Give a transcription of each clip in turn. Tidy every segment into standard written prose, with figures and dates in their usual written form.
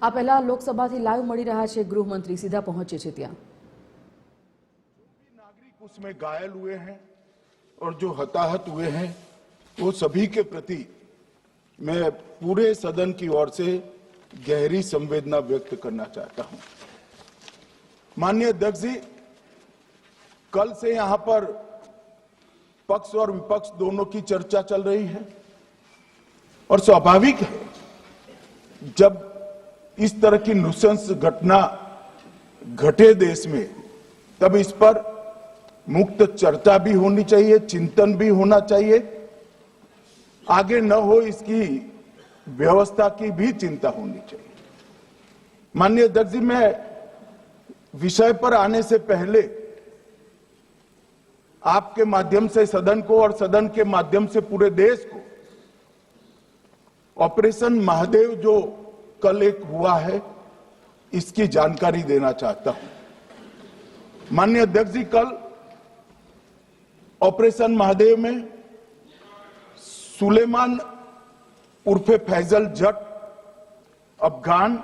આ પહેલા લોકસભાથી લાઈવ મળી રહ્યા છે ગૃહમંત્રી सीधा पहुंचे છે ત્યાં। नागरिक उसमें घायल हुए हैं और जो हताहत हुए हैं वो सभी के प्रति मैं पूरे सदन की ओर से गहरी संवेदना व्यक्त करना चाहता हूं। माननीय अध्यक्ष जी, कल से यहां पर पक्ष और विपक्ष दोनों की चर्चा चल रही है और स्वाभाविक है जब इस तरह की नृशंस घटना घटे देश में तब इस पर मुक्त चर्चा भी होनी चाहिए, चिंतन भी होना चाहिए, आगे न हो इसकी व्यवस्था की भी चिंता होनी चाहिए। माननीय अध्यक्ष जी, मैं विषय पर आने से पहले आपके माध्यम से सदन को और सदन के माध्यम से पूरे देश को ऑपरेशन महादेव जो कल एक हुआ है इसकी जानकारी देना चाहता हूं। माननीय अध्यक्ष जी, कल ऑपरेशन महादेव में सुलेमान उर्फे फैजल जट, अफगान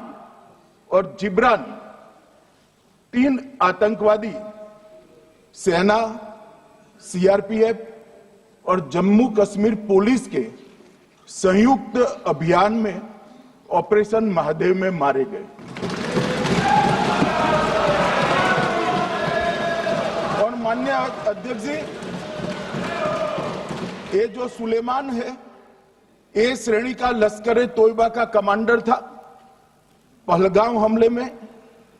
और जिब्रान, 3 आतंकवादी सेना, सीआरपीएफ और जम्मू कश्मीर पुलिस के संयुक्त अभियान में ऑपरेशन महादेव में मारे गए। और माननीय अध्यक्ष जी, ये जो सुलेमान है ए श्रेणी का लश्कर ए तोयबा का कमांडर था। पहलगाम हमले में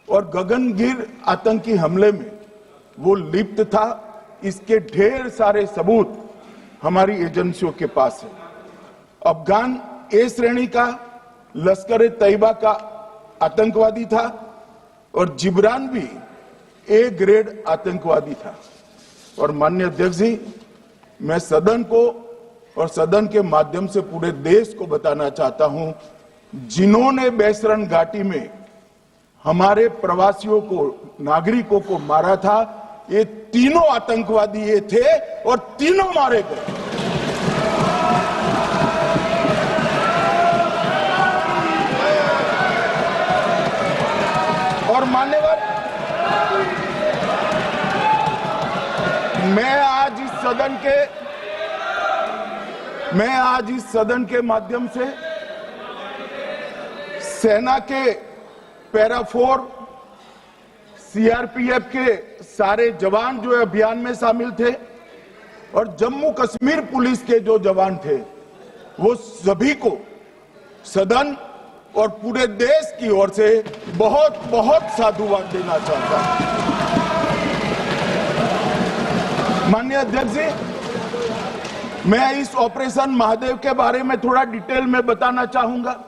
और गगनगिर आतंकी हमले में वो लिप्त था। इसके ढेर सारे सबूत हमारी एजेंसियों के पास है। अफगान ए श्रेणी का लश्कर ए तैयबा का आतंकवादी था और जिब्रान भी ए ग्रेड आतंकवादी था। और माननीय अध्यक्ष जी, मैं सदन को और सदन के माध्यम से पूरे देश को बताना चाहता हूं, जिन्होंने बैसरण घाटी में हमारे प्रवासियों को, नागरिकों को मारा था, ये तीनों आतंकवादी ये थे और तीनों मारे गए। और मान्यवर, मैं आज इस सदन के माध्यम से सेना के पैरा 4, सीआरपीएफ के सारे जवान जो अभियान में शामिल थे और जम्मू कश्मीर पुलिस के जो जवान थे, वो सभी को सदन और पूरे देश की ओर से बहुत बहुत साधुवाद देना चाहता हूं। माननीय अध्यक्ष जी, मैं इस ऑपरेशन महादेव के बारे में थोड़ा डिटेल में बताना चाहूंगा।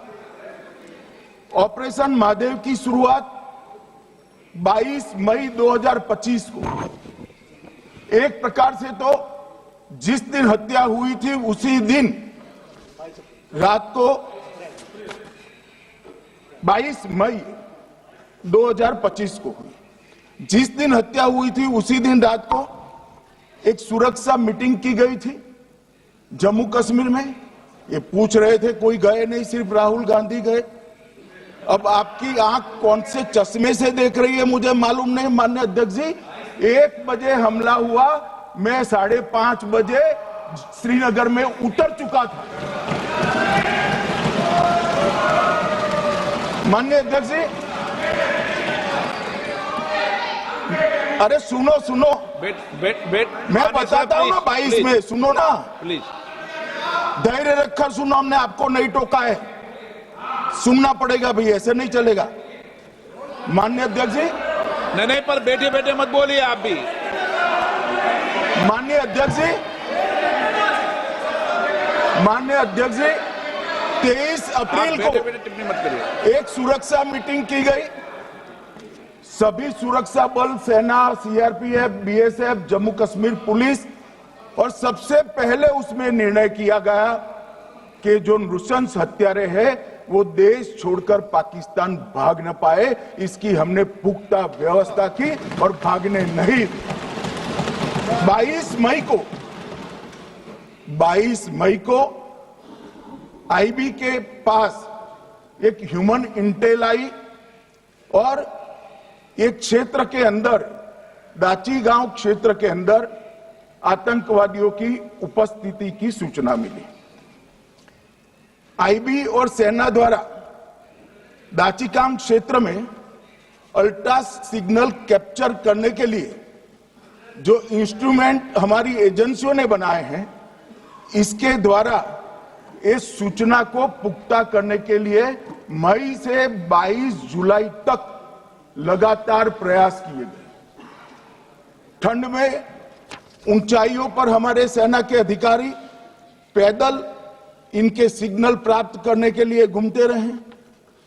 ऑपरेशन महादेव की शुरुआत 22 मई 2025 को, एक प्रकार से तो जिस दिन हत्या हुई थी उसी दिन रात को 22 मई 2025 को हुई। जिस दिन हत्या हुई थी उसी दिन रात को एक सुरक्षा मीटिंग की गई थी जम्मू कश्मीर में। ये पूछ रहे थे, कोई गए नहीं, सिर्फ राहुल गांधी गए। अब आपकी आंख कौन से चश्मे से देख रही है मुझे मालूम नहीं। माननीय अध्यक्ष जी, 1 बजे हमला हुआ, मैं 5:30 बजे श्रीनगर में उतर चुका था। माननीय अध्यक्ष जी, अरे सुनो, मैं बताता हूं ना 22 में, सुनो ना प्लीज, धैर्य रखकर सुनो, हमने आपको नहीं टोका है, सुनना पड़ेगा भाई, ऐसे नहीं चलेगा। माननीय अध्यक्ष जी, नहीं, पर बैठे बैठे मत बोलिए आप भी। माननीय अध्यक्ष जी, 23 अप्रैल को टिप्पणी मत करिए। एक सुरक्षा मीटिंग की गई। सभी सुरक्षा बल, सेना, CRPF, BSF, Jammu Kashmir police, और सबसे पहले उसमें निर्णय किया गया कि जो नृशंस हत्यारे हैं वो देश छोड़कर पाकिस्तान भाग न पाए, इसकी हमने पुख्ता व्यवस्था की और भागने नहीं। 22 मई को आईबी के पास एक ह्यूमन इंटेल आई और एक क्षेत्र के अंदर, दाची गांव क्षेत्र के अंदर आतंकवादियों की उपस्थिति की सूचना मिली। आईबी और सेना द्वारा दाचीकाम क्षेत्र में अल्ट्रा सिग्नल कैप्चर करने के लिए जो इंस्ट्रूमेंट हमारी एजेंसियों ने बनाए हैं, इसके द्वारा इस सूचना को पुख्ता करने के लिए मई से 22 जुलाई तक लगातार प्रयास किए गए। ठंड में ऊंचाइयों पर हमारे सेना के अधिकारी पैदल इनके सिग्नल प्राप्त करने के लिए घूमते रहे,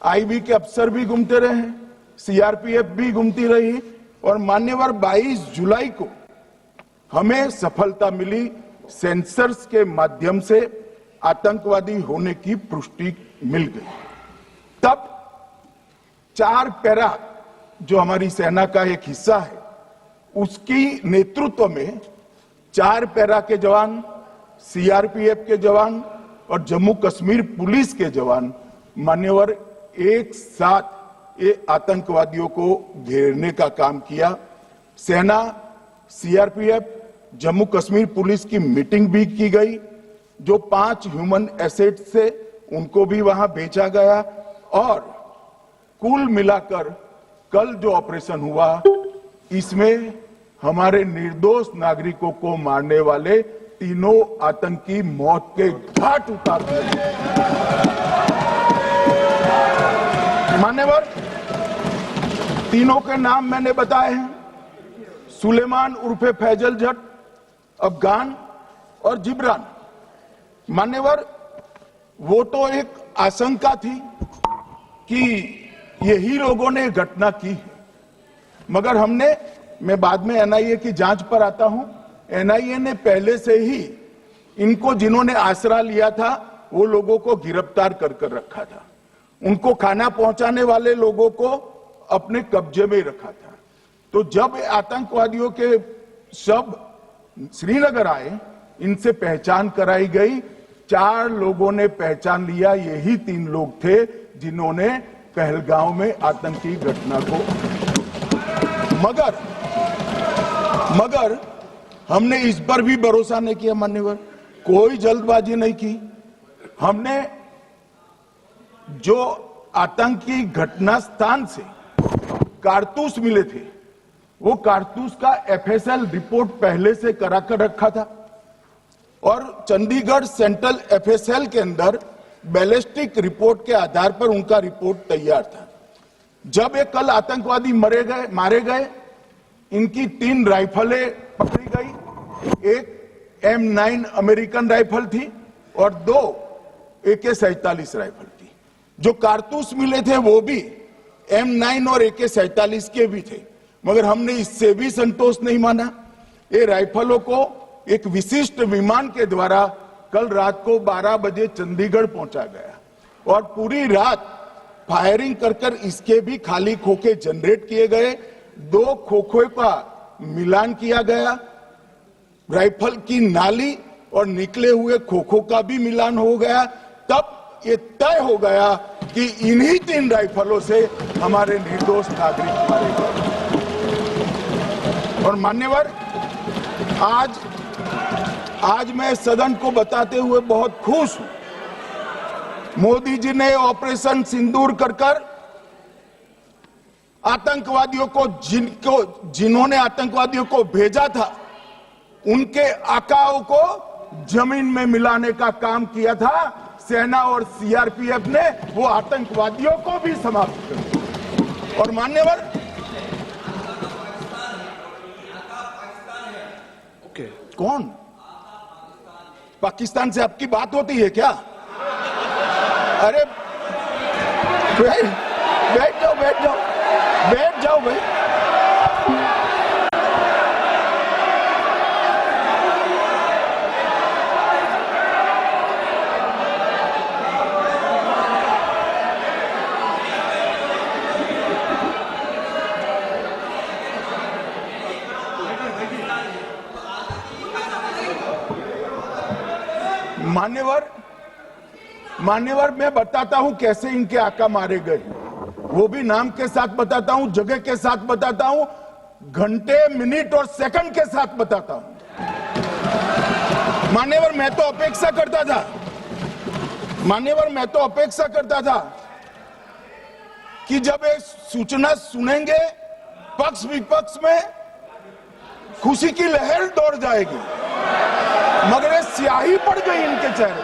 आईबी के अफसर भी घूमते रहे, सीआरपीएफ भी घूमती रही और मान्यवर 22 जुलाई को हमें सफलता मिली। सेंसर्स के माध्यम से आतंकवादी होने की पुष्टि मिल गई। तब 4 पैरा जो हमारी सेना का एक हिस्सा है, उसकी नेतृत्व में 4 पैरा के जवान, सीआरपीएफ के जवान और जम्मू कश्मीर पुलिस के जवान मान्यवर एक साथ ये आतंकवादियों को घेरने का काम किया। सेना, सीआरपीएफ, जम्मू कश्मीर पुलिस की मीटिंग भी की गई। जो 5 ह्यूमन एसेट्स थे उनको भी वहां भेजा गया और कुल मिलाकर कल जो ऑपरेशन हुआ, इसमें हमारे निर्दोष नागरिकों को मारने वाले तीनों आतंकी मौत के घाट उतार दिए। मान्यवर, तीनों के नाम मैंने बताए हैं, सुलेमान उर्फे फैजल जट, अफगान और जिब्रान। मान्यवर, वो तो एक आशंका थी कि यही लोगों ने घटना की है, मगर मैं बाद में एनआईए की जांच पर आता हूं। एनआईए ने पहले से ही इनको, जिन्होंने आसरा लिया था, वो लोगों को गिरफ्तार कर रखा था। उनको खाना पहुंचाने वाले लोगों को अपने कब्जे में रखा था। तो जब आतंकवादियों के शव श्रीनगर आए, इनसे पहचान कराई गई। 4 लोगों ने पहचान लिया, यही 3 लोग थे जिन्होंने पहलगांव में आतंकी घटना को। मगर हमने इस पर भी भरोसा नहीं किया मान्यवर, कोई जल्दबाजी नहीं की। हमने जो आतंकी घटना स्थान से कारतूस मिले थे, वो कारतूस का एफएसएल रिपोर्ट पहले से कराकर रखा था और चंडीगढ़ सेंट्रल एफएसएल के अंदर बैलिस्टिक रिपोर्ट के आधार पर उनका रिपोर्ट तैयार था। जब ये कल आतंकवादी मारे गए, इनकी 3 राइफलें पकड़ी गई। एक M9 अमेरिकन राइफल थी और 2 AK-47 राइफल थी। जो कारतूस मिले थे वो भी M9 और AK-47 के भी थे, मगर हमने इससे भी संतोष नहीं माना। ये राइफलों को एक विशिष्ट विमान के द्वारा कल रात को 12 बजे चंडीगढ़ पहुंचा गया और पूरी रात फायरिंग कर इसके भी खाली खोखे जनरेट किए गए। 2 खोखों का मिलान किया गया, राइफल की नाली और निकले हुए खोखों का भी मिलान हो गया। तब ये तय हो गया कि इन्हीं 3 राइफलों से हमारे निर्दोष नागरिक मारे गए। और मान्यवर, आज मैं सदन को बताते हुए बहुत खुश हूं। मोदी जी ने ऑपरेशन सिंदूर कर आतंकवादियों को, जिन्होंने आतंकवादियों को भेजा था, उनके आकाओं को जमीन में मिलाने का काम किया था। सेना और सीआरपीएफ ने वो आतंकवादियों को भी समाप्त कर दिया। और मान्यवर, कौन पाकिस्तान से आपकी बात होती है क्या? अरे बैठ जाओ भाई। मान्यवर, मान्यवर मैं बताता हूं कैसे इनके आका मारे गए, वो भी नाम के साथ बताता हूं, जगह के साथ बताता हूं, घंटे मिनट और सेकंड के साथ बताता हूं। मान्यवर मैं तो अपेक्षा करता था, मान्यवर मैं तो अपेक्षा करता था कि जब ये सूचना सुनेंगे पक्ष विपक्ष में खुशी की लहर दौड़ जाएगी, मगर ये स्याही पड़ गई इनके चेहरे।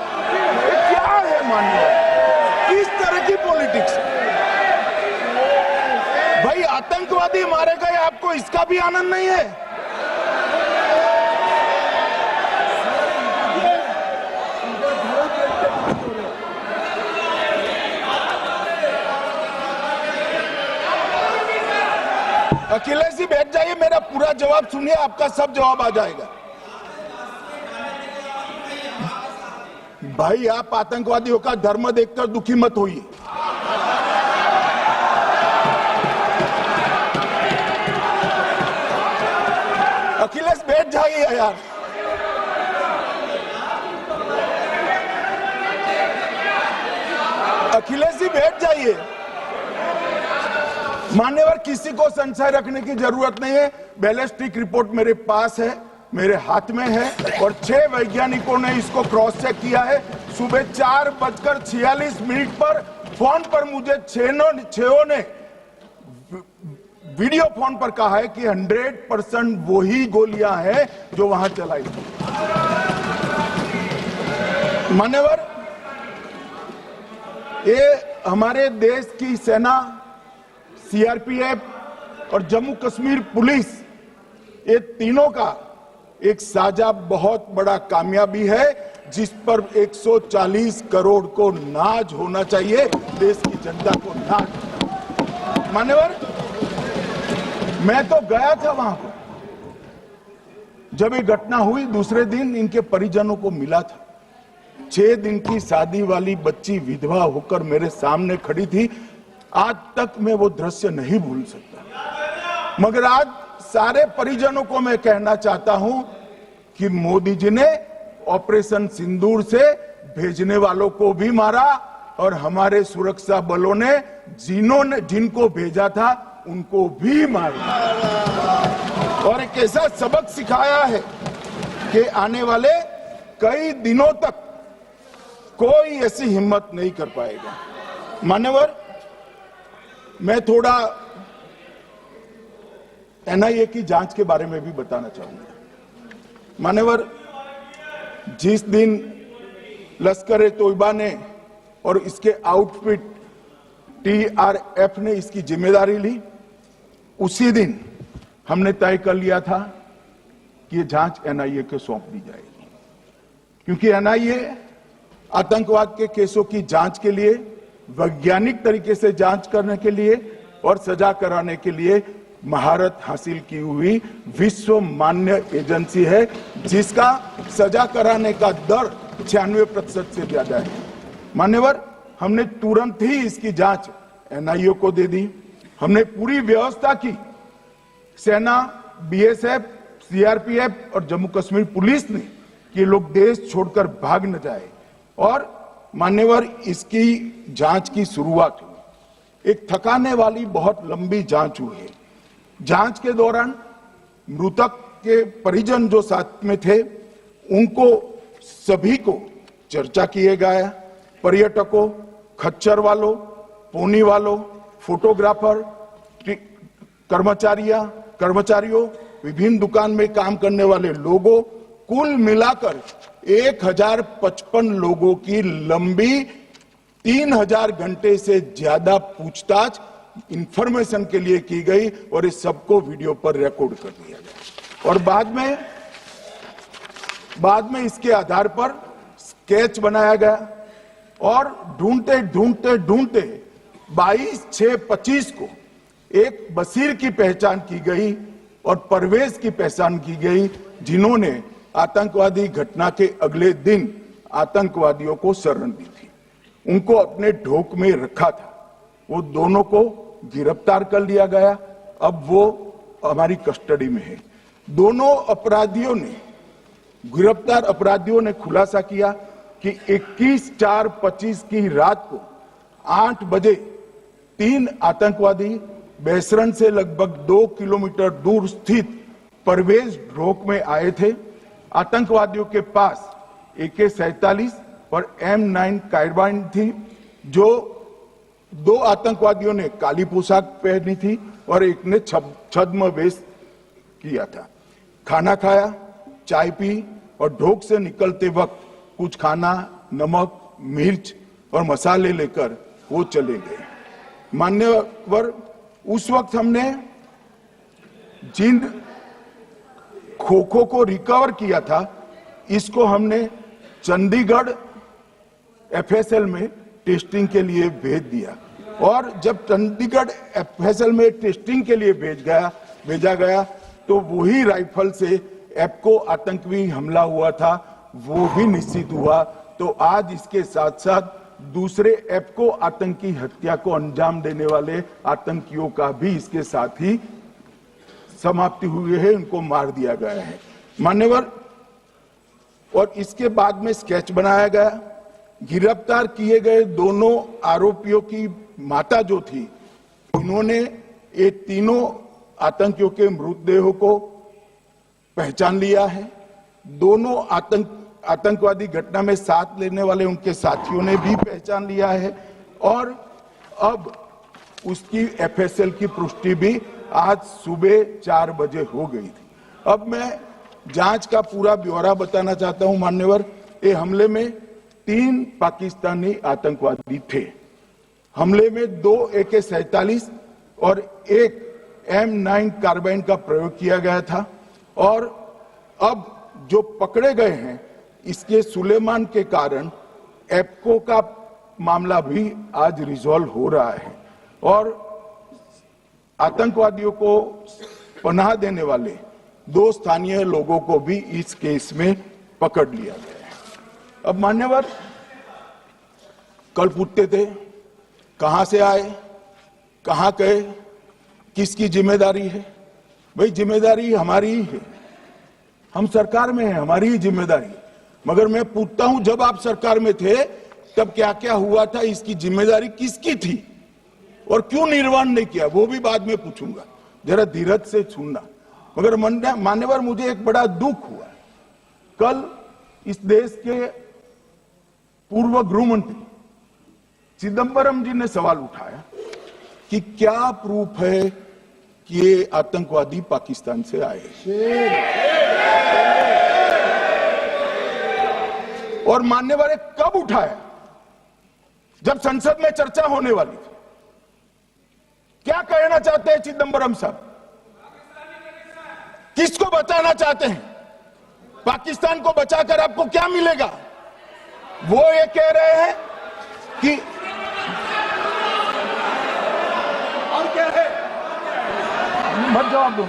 ये क्या है मान्यवर, किस तरह की पॉलिटिक्स? भाई आतंकवादी मारे गए, आपको इसका भी आनंद नहीं है? अखिलेश जी बैठ जाइए, मेरा पूरा जवाब सुनिए, आपका सब जवाब आ जाएगा। भाई आप आतंकवादियों का धर्म देखकर दुखी मत होइए। अखिलेश बैठ जाइए यार। अखिलेश जी बैठ जाइए। मान्यवर किसी को संशय रखने की जरूरत नहीं है, बैलिस्टिक रिपोर्ट मेरे पास है, मेरे हाथ में है, और 6 वैज्ञानिकों ने इसको क्रॉस चेक किया है। सुबह 4:46 पर फोन पर मुझे 6 ने वीडियो फोन पर कहा है कि 100% वही गोलियां हैं जो वहां चलाई। मान्यवर ये हमारे देश की सेना, सीआरपीएफ और जम्मू कश्मीर पुलिस, ये तीनों का एक साझा बहुत बड़ा कामयाबी है, जिस पर 140 करोड़ को नाज होना चाहिए, देश की जनता को नाज। मान्यवर मैं तो गया था वहां पर, जब ये घटना हुई दूसरे दिन इनके परिजनों को मिला था। 6 दिन की शादी वाली बच्ची विधवा होकर मेरे सामने खड़ी थी। आज तक मैं वो दृश्य नहीं भूल सकता। मगर आज सारे परिजनों को मैं कहना चाहता हूं कि मोदी जी ने ऑपरेशन सिंदूर से भेजने वालों को भी मारा, और हमारे सुरक्षा बलों ने जिनको भेजा था उनको भी मारा, और एक ऐसा सबक सिखाया है कि आने वाले कई दिनों तक कोई ऐसी हिम्मत नहीं कर पाएगा। मान्यवर मैं थोड़ा एनआईए की जांच के बारे में भी बताना चाहूंगा। मान्यवर जिस दिन लश्कर-ए-तोयबा ने और इसके आउटफिट TRF ने इसकी जिम्मेदारी ली, उसी दिन हमने तय कर लिया था कि ये जांच एनआईए को सौंप दी जाएगी, क्योंकि एनआईए आतंकवाद के केसों की जांच के लिए, वैज्ञानिक तरीके से जांच करने के लिए और सजा कराने के लिए महारत हासिल की हुई विश्व मान्य एजेंसी है, जिसका सजा कराने का दर 96% से ज्यादा है। मान्यवर हमने तुरंत ही इसकी जांच एनआईए को दे दी। हमने पूरी व्यवस्था की, सेना, बीएसएफ, सीआरपीएफ और जम्मू कश्मीर पुलिस ने, कि लोग देश छोड़कर भाग न जाए। और मान्यवर इसकी जांच की शुरुआत हुई। एक थकाने वाली बहुत लंबी जांच हुई है। जांच के दौरान मृतक के परिजन जो साथ में थे उनको सभी को चर्चा किए गया, पर्यटकों, खच्चर वालों, पोनी वालों, फोटोग्राफर, कर्मचारियों, विभिन्न दुकान में काम करने वाले लोगों, कुल मिलाकर 1055 लोगों की लंबी 3000 घंटे से ज्यादा पूछताछ इंफॉर्मेशन के लिए की गई, और इस सबको वीडियो पर रिकॉर्ड कर दिया गया। और बाद में इसके आधार पर स्केच बनाया गया, और ढूंढते 22/6/25 को एक बशीर की पहचान की गई और परवेज की पहचान की गई, जिन्होंने आतंकवादी घटना के अगले दिन आतंकवादियों को शरण दी थी। उनको अपने ढोक में रखा था। वो दोनों को गिरफ्तार कर लिया गया, अब वो हमारी कस्टडी में है। दोनों गिरफ्तार अपराधियों ने खुलासा किया कि 21/4/25 की रात को 8 बजे 3 आतंकवादी बेसरन से लगभग 2 किलोमीटर दूर स्थित परवेज ढोक में आए थे। आतंकवादियों के पास AK-47 और M9 कार्बाइन थी। जो 2 आतंकवादियों ने काली पोशाक पहनी थी और एक ने छद्म वेश किया था। खाना खाया, चाय पी और ढोक से निकलते वक्त कुछ खाना, नमक, मिर्च और मसाले लेकर वो चले गए। मान्यवर, उस वक्त हमने जिन खोखो को रिकवर किया था, इसको हमने चंडीगढ़ FSL में टेस्टिंग के लिए भेज दिया और जब चंडीगढ़ FSL में टेस्टिंग के लिए भेजा गया तो वही राइफल से एप्को आतंकी हमला हुआ था, वो भी निश्चित हुआ। तो आज इसके साथ साथ दूसरे एप्को आतंकी हत्या को अंजाम देने वाले आतंकियों का भी इसके साथ ही समाप्ति हुई है, उनको मार दिया गया है। मान्यवर, और इसके बाद में स्केच बनाया गया। गिरफ्तार किए गए दोनों आरोपियों की माता जो थी, उन्होंने ये तीनों आतंकियों के मृतदेहों को पहचान लिया है। दोनों आतंकवादी घटना में साथ लेने वाले उनके साथियों ने भी पहचान लिया है और अब उसकी FSL की पुष्टि भी आज सुबह 4 बजे हो गई थी। अब मैं जांच का पूरा ब्यौरा बताना चाहता हूं। मान्यवर, ये हमले में 3 पाकिस्तानी आतंकवादी थे। हमले में 2 AK-47 और 1 M9 कार्बाइन का प्रयोग किया गया था और अब जो पकड़े गए हैं, इसके सुलेमान के कारण एप्को का मामला भी आज रिजॉल्व हो रहा है और आतंकवादियों को पनाह देने वाले 2 स्थानीय लोगों को भी इस केस में पकड़ लिया गया है। अब मान्यवर, कल पूछते थे कहां से आए, कहां गए, किसकी जिम्मेदारी है। भाई, जिम्मेदारी हमारी ही है, हम सरकार में हैं, हमारी ही जिम्मेदारी है। मगर मैं पूछता हूं, जब आप सरकार में थे तब क्या क्या हुआ था, इसकी जिम्मेदारी किसकी थी और क्यों निर्वहन नहीं किया, वो भी बाद में पूछूंगा। जरा धीरज से सुनना। मगर मान्यवर, मुझे एक बड़ा दुख हुआ। कल इस देश के पूर्व गृह मंत्री चिदंबरम जी ने सवाल उठाया कि क्या प्रूफ है कि ये आतंकवादी पाकिस्तान से आए। और मान्यवर, कब उठाया? जब संसद में चर्चा होने वाली थी। क्या कहना चाहते हैं चिदंबरम साहब? किसको बचाना चाहते हैं? पाकिस्तान को बचाकर आपको क्या मिलेगा? वो ये कह रहे हैं कि और क्या है, मत जवाब दो।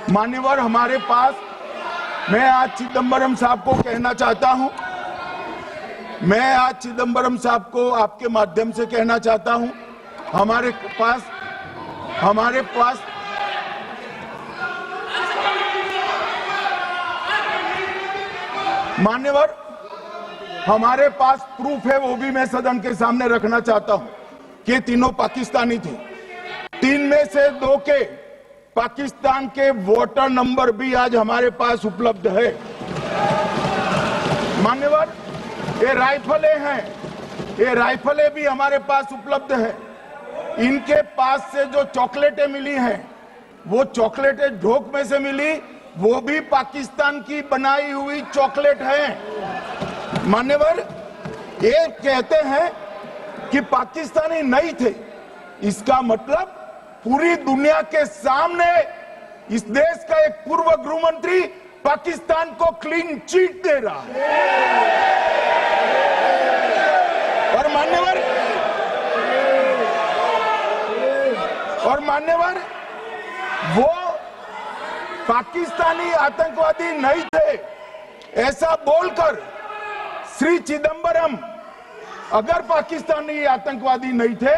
मान्यवर, हमारे पास, मैं आज चिदंबरम साहब को कहना चाहता हूं, मैं आज चिदंबरम साहब को आपके माध्यम से कहना चाहता हूं, हमारे पास मान्यवर, हमारे पास प्रूफ है, वो भी मैं सदन के सामने रखना चाहता हूं कि तीनों पाकिस्तानी थे। 3 में से 2 के पाकिस्तान के वोटर नंबर भी आज हमारे पास उपलब्ध है। मान्यवर, ये राइफलें हैं, ये राइफलें भी हमारे पास उपलब्ध है। इनके पास से जो चॉकलेटें मिली हैं, वो चॉकलेटें ढोक में से मिली, वो भी पाकिस्तान की बनाई हुई चॉकलेट है। मान्यवर, ये कहते हैं कि पाकिस्तानी नहीं थे, इसका मतलब पूरी दुनिया के सामने इस देश का एक पूर्व गृह मंत्री पाकिस्तान को क्लीन चिट दे रहा है। और मान्यवर, वो पाकिस्तानी आतंकवादी नहीं थे, ऐसा बोलकर श्री चिदंबरम अगर पाकिस्तानी आतंकवादी नहीं थे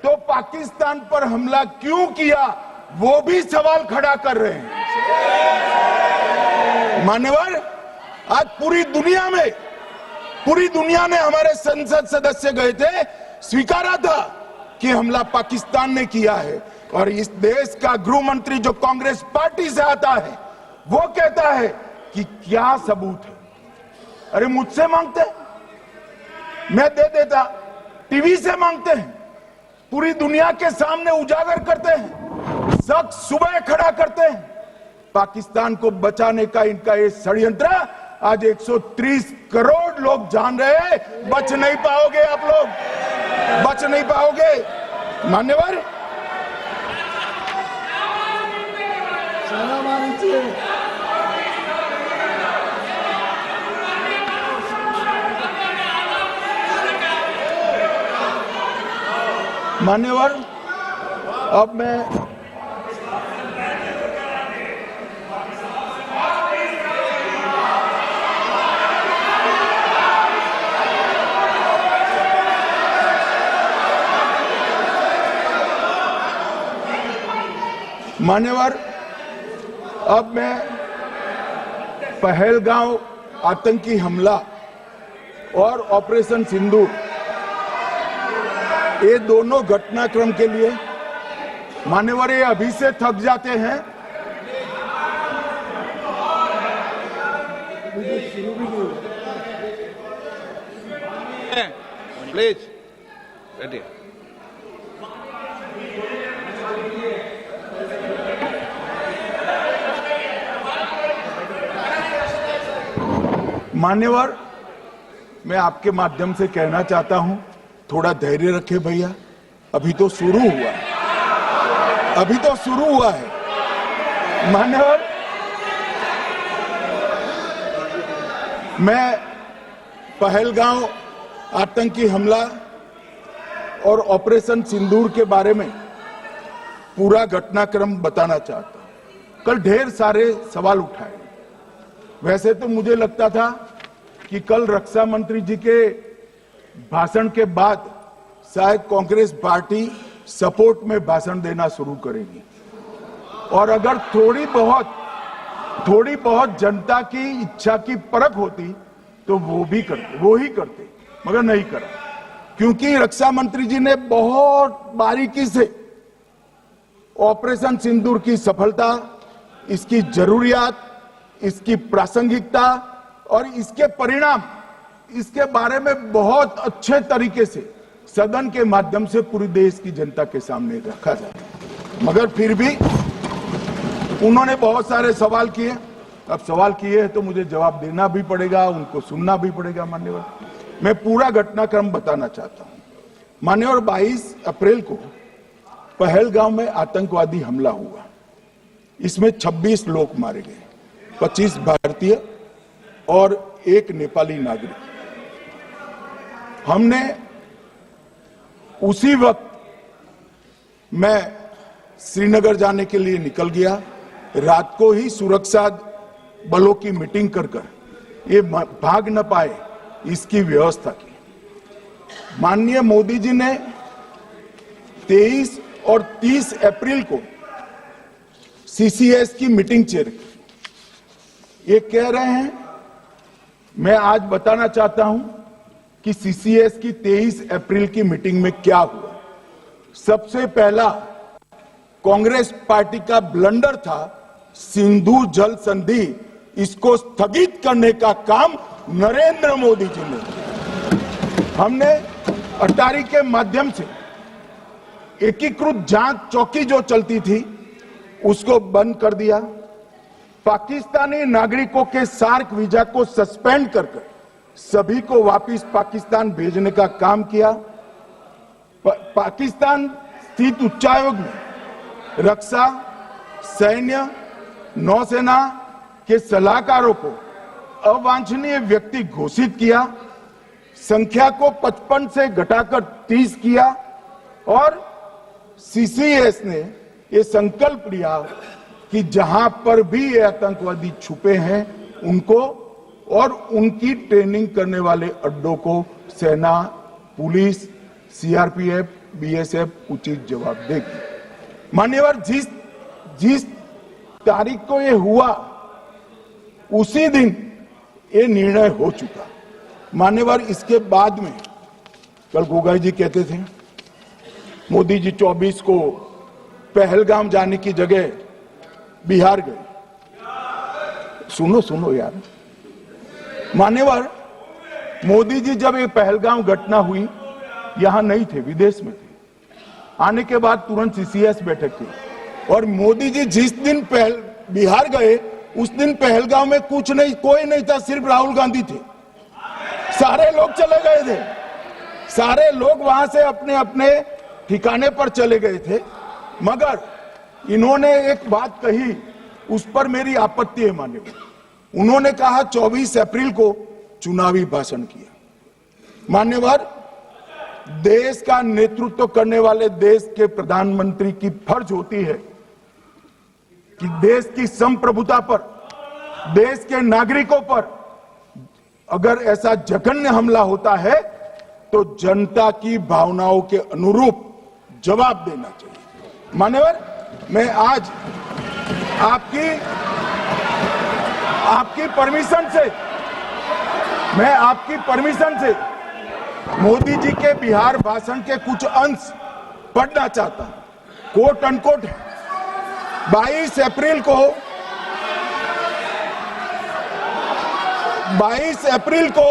तो पाकिस्तान पर हमला क्यों किया, वो भी सवाल खड़ा कर रहे हैं। मान्यवर, आज पूरी दुनिया ने हमारे संसद सदस्य गए थे, स्वीकारा था कि हमला पाकिस्तान ने किया है, और इस देश का गृह मंत्री जो कांग्रेस पार्टी से आता है वो कहता है कि क्या सबूत है। अरे मुझसे मांगते हैं, मैं दे देता, टीवी से मांगते हैं, पूरी दुनिया के सामने उजागर करते हैं, सख्त सुबह खड़ा करते हैं। पाकिस्तान को बचाने का इनका ये षड्यंत्र आज 130 करोड़ लोग जान रहे हैं। बच नहीं पाओगे आप लोग, बच नहीं पाओगे। मान्यवर, मान्यवर, अब मैं पहलगांव आतंकी हमला और ऑपरेशन सिंदूर, ये दोनों घटनाक्रम के लिए मान्यवर ये अभी से थक जाते हैं। प्लीज बैठिए। मान्यवर, मैं आपके माध्यम से कहना चाहता हूं, थोड़ा धैर्य रखे भैया, अभी तो शुरू हुआ है, अभी तो शुरू हुआ है। मान्यवर, मैं पहलगांव आतंकी हमला और ऑपरेशन सिंदूर के बारे में पूरा घटनाक्रम बताना चाहता हूं। कल ढेर सारे सवाल उठाए। वैसे तो मुझे लगता था कि कल रक्षा मंत्री जी के भाषण के बाद शायद कांग्रेस पार्टी सपोर्ट में भाषण देना शुरू करेगी, और अगर थोड़ी बहुत जनता की इच्छा की परख होती तो वो ही करते, मगर नहीं करा, क्योंकि रक्षा मंत्री जी ने बहुत बारीकी से ऑपरेशन सिंदूर की सफलता, इसकी जरूरियात, इसकी प्रासंगिकता और इसके परिणाम, इसके बारे में बहुत अच्छे तरीके से सदन के माध्यम से पूरी देश की जनता के सामने रखा जाए। मगर फिर भी उन्होंने बहुत सारे सवाल किए। अब सवाल किए हैं तो मुझे जवाब देना भी पड़ेगा, उनको सुनना भी पड़ेगा। मान्यवर, मैं पूरा घटनाक्रम बताना चाहता हूं। मान्यवर, 22 अप्रैल को पहलगांव में आतंकवादी हमला हुआ। इसमें 26 लोग मारे गए, 25 भारतीय और 1 नेपाली नागरिक। हमने उसी वक्त मैं श्रीनगर जाने के लिए निकल गया। रात को ही सुरक्षा बलों की मीटिंग कर ये भाग न पाए इसकी व्यवस्था की। माननीय मोदी जी ने 23 और 30 अप्रैल को सीसीएस की मीटिंग चेयर की। ये कह रहे हैं, मैं आज बताना चाहता हूं कि सीसीएस की 23 अप्रैल की मीटिंग में क्या हुआ। सबसे पहला कांग्रेस पार्टी का ब्लंडर था सिंधु जल संधि, इसको स्थगित करने का काम नरेंद्र मोदी जी ने। हमने अटारी के माध्यम से एकीकृत जांच चौकी जो चलती थी उसको बंद कर दिया। पाकिस्तानी नागरिकों के सार्क वीजा को सस्पेंड कर सभी को वापस पाकिस्तान भेजने का काम किया। पाकिस्तान स्थित उच्चायोग में रक्षा, सैन्य, नौसेना के सलाहकारों को अवांछनीय व्यक्ति घोषित किया। संख्या को 55 से घटाकर 30 किया और सीसीएस ने ये संकल्प लिया कि जहां पर भी ये आतंकवादी छुपे हैं उनको और उनकी ट्रेनिंग करने वाले अड्डों को सेना, पुलिस, तारीख को ये हुआ, उसी दिन ये निर्णय हो चुका। मान्यवर, इसके बाद में कल गोगाई जी कहते थे मोदी जी 24 को पहलगाम जाने की जगह बिहार गए। सुनो यार, मान्यवर, मोदी जी जब ये पहलगाम घटना हुई यहां नहीं थे, विदेश में थे। आने के बाद तुरंत सीसीएस बैठक थी और मोदी जी जिस दिन बिहार गए उस दिन पहलगाम में कुछ नहीं, कोई नहीं था, सिर्फ राहुल गांधी थे। सारे लोग चले गए थे, सारे लोग वहां से अपने अपने ठिकाने पर चले गए थे। मगर इन्होंने एक बात कही, उस पर मेरी आपत्ति है मान्यवर। उन्होंने कहा 24 अप्रैल को चुनावी भाषण किया। मान्यवर, देश का नेतृत्व करने वाले देश के प्रधानमंत्री की फर्ज होती है कि देश की संप्रभुता पर, देश के नागरिकों पर अगर ऐसा जघन्य हमला होता है तो जनता की भावनाओं के अनुरूप जवाब देना चाहिए। मान्यवर, मैं आज आपकी परमिशन से मोदी जी के बिहार भाषण के कुछ अंश पढ़ना चाहता हूं। कोट अनकोट है। 22 अप्रैल को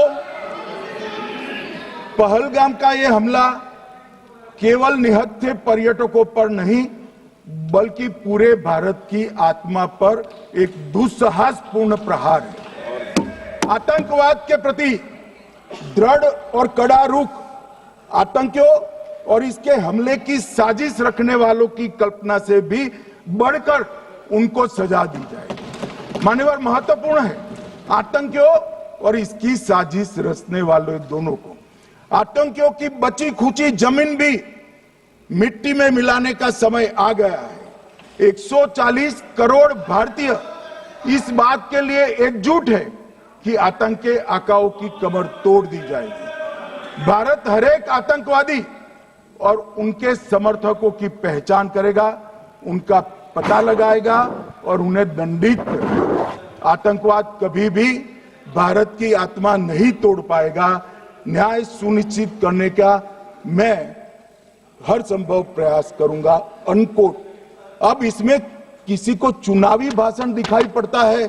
पहलगाम का यह हमला केवल निहत्थे पर्यटकों पर नहीं बल्कि पूरे भारत की आत्मा पर एक दुस्साहसपूर्ण प्रहार है। आतंकवाद के प्रति दृढ़ और कड़ा रुख, आतंकियों और इसके हमले की साजिश रखने वालों की कल्पना से भी बढ़कर उनको सजा दी जाए। मान्यवर, महत्वपूर्ण है आतंकियों और इसकी साजिश रचने वाले दोनों को। आतंकियों की बची खुची जमीन भी मिट्टी में मिलाने का समय आ गया है। 140 करोड़ भारतीय इस बात के लिए एकजुट है कि आतंक के आकाओं की कमर तोड़ दी जाएगी। भारत हरेक आतंकवादी और उनके समर्थकों की पहचान करेगा, उनका पता लगाएगा और उन्हें दंडित करेगा। आतंकवाद कभी भी भारत की आत्मा नहीं तोड़ पाएगा। न्याय सुनिश्चित करने का मैं हर संभव प्रयास करूंगा। अनकोट। अब इसमें किसी को चुनावी भाषण दिखाई पड़ता है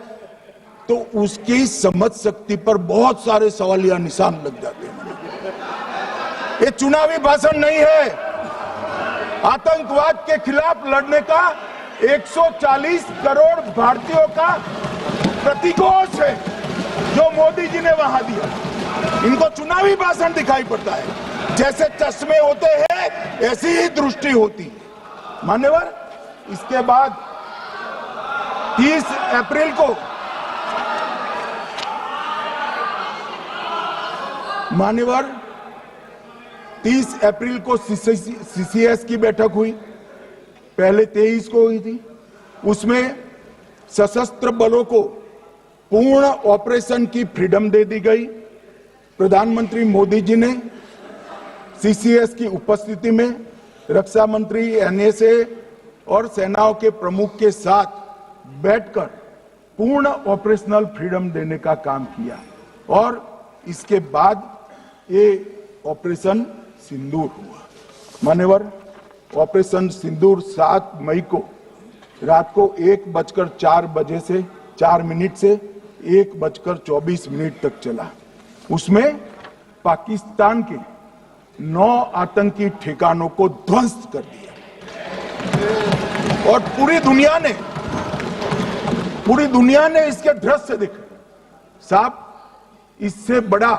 तो उसकी समझ शक्ति पर बहुत सारे सवालिया निशान लग जाते हैं। ये चुनावी भाषण नहीं है, आतंकवाद के खिलाफ लड़ने का 140 करोड़ भारतीयों का प्रतिघोष है जो मोदी जी ने वहां दिया। इनको चुनावी भाषण दिखाई पड़ता है। जैसे चश्मे होते हैं ऐसी ही दृष्टि होती है। मान्यवर, इसके बाद 30 अप्रैल को मान्यवर 30 अप्रैल को सीसीएस की बैठक हुई। पहले 23 को हुई थी। उसमें सशस्त्र बलों को पूर्ण ऑपरेशन की फ्रीडम दे दी गई। प्रधानमंत्री मोदी जी ने सीसीएस की उपस्थिति में रक्षा मंत्री, एनएसए और सेनाओं के प्रमुख के साथ बैठकर पूर्ण ऑपरेशनल फ्रीडम देने का काम किया और इसके बाद ये ऑपरेशन सिंदूर हुआ। मान्यवर, ऑपरेशन सिंदूर 7 मई को रात को 1:04 से 4 मिनट से 1:24 तक चला। उसमें पाकिस्तान के 9 आतंकी ठिकानों को ध्वस्त कर दिया और पूरी दुनिया ने इसके दृश्य देखे। साहब, इससे बड़ा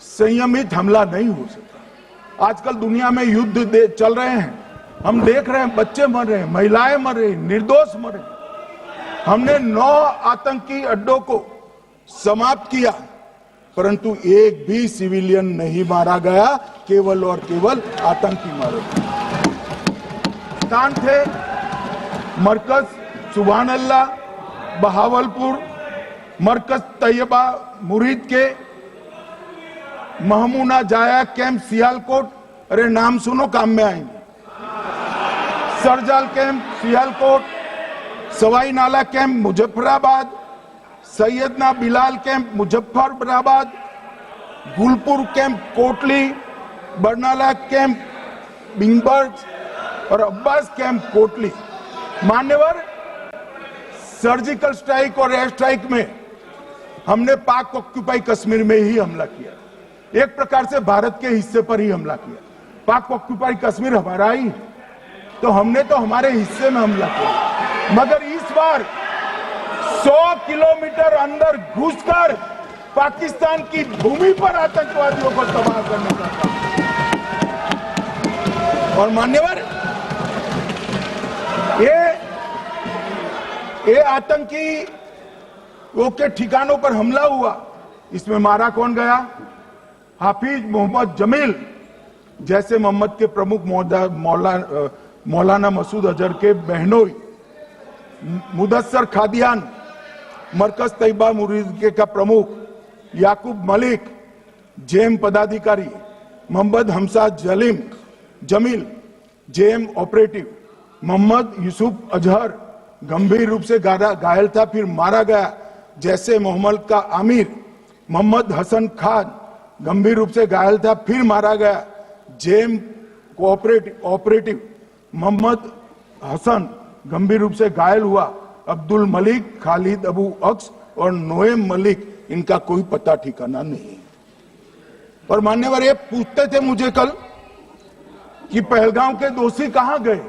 संयमित हमला नहीं हो सकता। आजकल दुनिया में युद्ध चल रहे हैं, हम देख रहे हैं, बच्चे मर रहे हैं, महिलाएं मर रही, निर्दोष मर रहे। हमने 9 आतंकी अड्डों को समाप्त किया परंतु एक भी सिविलियन नहीं मारा गया, केवल और केवल आतंकी मारे गए। स्थान थे मरकज सुभान अल्लाह, बहावलपुर, मरकज तैयबा मुरीद के, महमूना जाया कैंप सियालकोट, अरे नाम सुनो काम में आएंगे, सरजाल camp Sialkot, Sawai Nala camp Muzaffarabad, Syedna Bilal camp Muzaffarabad, Gulpur camp Kotli, Barnala camp Bhimber और अब्बास कैंप कोटली। मान्यवर, सर्जिकल स्ट्राइक और एयर स्ट्राइक में हमने पाक ऑक्यूपाई कश्मीर में ही हमला किया, एक प्रकार से भारत के हिस्से पर ही हमला किया। पाक ऑक्यूपाई कश्मीर हमारा ही, तो हमने तो हमारे हिस्से में हमला किया। मगर इस बार 100 किलोमीटर अंदर घुसकर पाकिस्तान की भूमि पर आतंकवादियों को तबाह करने का काम। और मान्यवर, ये आतंकी के ठिकानों पर हमला हुआ, इसमें मारा कौन गया? हाफिज मोहम्मद जमील जैसे मोहम्मद के प्रमुख मौलाना मसूद अजहर के बहनोई, मुदस्सर खादियान मरकज तैयबा मुरीद का प्रमुख, याकूब मलिक जेएम पदाधिकारी, मोहम्मद हमसा जमील जेएम ऑपरेटिव, मोहम्मद यूसुफ अजहर गंभीर रूप से घायल था फिर मारा गया, जैसे मोहम्मद का आमिर, मोहम्मद हसन खान गंभीर रूप से घायल था फिर मारा गया, जेएम ऑपरेटिव मोहम्मद हसन गंभीर रूप से घायल हुआ, अब्दुल मलिक, खालिद अबू अक्स और नोएम मलिक, इनका कोई पता ठिकाना नहीं। और मान्यवर, ये पूछते थे मुझे कल कि पहलगांव के दोषी कहां गए,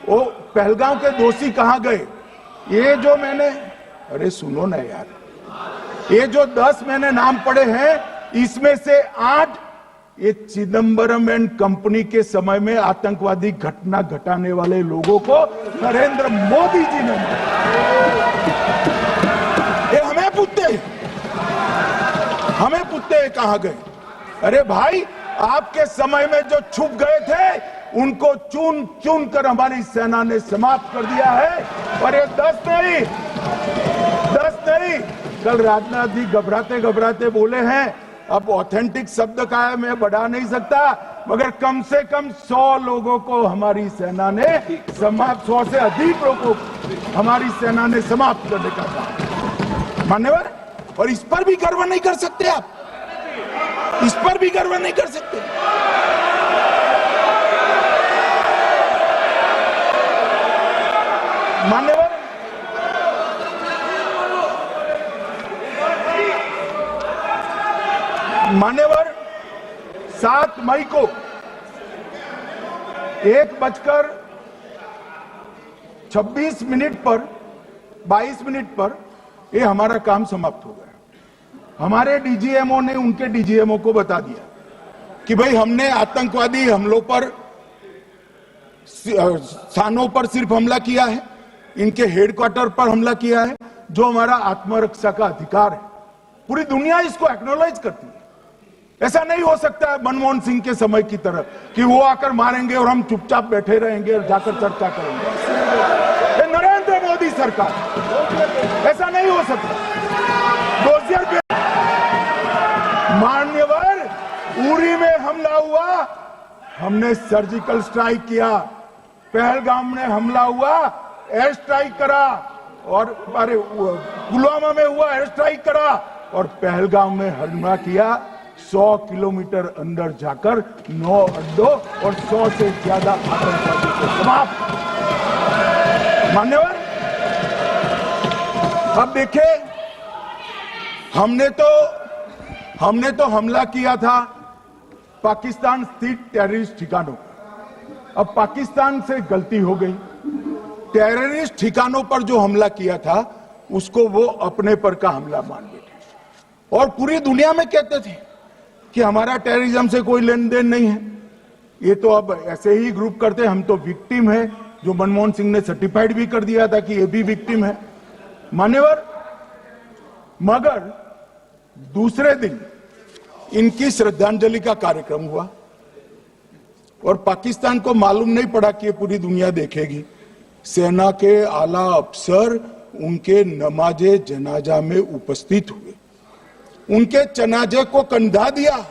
वो पहलगांव के दोषी कहां गए? ये जो मैंने, अरे सुनो ना यार, ये जो 10 मैंने नाम पढ़े हैं, इसमें से 8 ये चिदम्बरम एंड कंपनी के समय में आतंकवादी घटना घटाने वाले लोगों को नरेंद्र मोदी जी ने मारा। ये हमें पूछते कहां गए? अरे भाई, आपके समय में जो छुप गए थे उनको चुन चुन कर हमारी सेना ने समाप्त कर दिया है। और ये 10 नहीं, कल राजनाथ जी घबराते घबराते बोले हैं, अब ऑथेंटिक शब्द का है, मैं बढ़ा नहीं सकता, मगर कम से कम 100 लोगों को हमारी सेना ने समाप्त, 100 से अधिक लोगों को हमारी सेना ने समाप्त करने का कहा। मान्यवर, और इस पर भी गर्व नहीं कर सकते आप? इस पर भी गर्व नहीं कर सकते? मान्यवर, 7 मई को 1:26 पर 22 मिनट पर ये हमारा काम समाप्त हो गया। हमारे डीजीएमओ ने उनके डीजीएमओ को बता दिया कि भाई, हमने आतंकवादी हमलों पर स्थानों पर सिर्फ हमला किया है, इनके हेडक्वार्टर पर हमला किया है, जो हमारा आत्मरक्षा का अधिकार है। पूरी दुनिया इसको एक्नॉलेज करती है। ऐसा नहीं हो सकता है मनमोहन सिंह के समय की तरह कि वो आकर मारेंगे और हम चुपचाप बैठे रहेंगे और जाकर चर्चा करेंगे। ये नरेंद्र मोदी सरकार, ऐसा नहीं हो सकता। मान्यवर, उरी में हमला हुआ, हमने सर्जिकल स्ट्राइक किया। पहलगाम में हमला हुआ, एयर स्ट्राइक करा, और अरे पुलवामा में हुआ, एयर स्ट्राइक करा, और पहलगाम में हमला किया। 100 किलोमीटर अंदर जाकर 9 अड्डों और 100 से ज्यादा आतंकवादी को समाप्त। मान्यवर, अब देखिए, हमने तो हमला किया था पाकिस्तान स्थित टेररिस्ट ठिकानों। अब पाकिस्तान से गलती हो गई, टेररिस्ट ठिकानों पर जो हमला किया था उसको वो अपने पर का हमला मान बैठे, और पूरी दुनिया में कहते थे कि हमारा टेररिज्म से कोई लेन देन नहीं है। ये तो अब ऐसे ही ग्रुप करते, हम तो विक्टिम है, जो मनमोहन सिंह ने सर्टिफाइड भी कर दिया था कि ये भी विक्टिम है। मान्यवर, मगर दूसरे दिन इनकी श्रद्धांजलि का कार्यक्रम हुआ और पाकिस्तान को मालूम नहीं पड़ा कि ये पूरी दुनिया देखेगी। सेना के आला अफसर उनके नमाजे जनाजा में उपस्थित हुए, उनके जनाजे को कंधा दिया,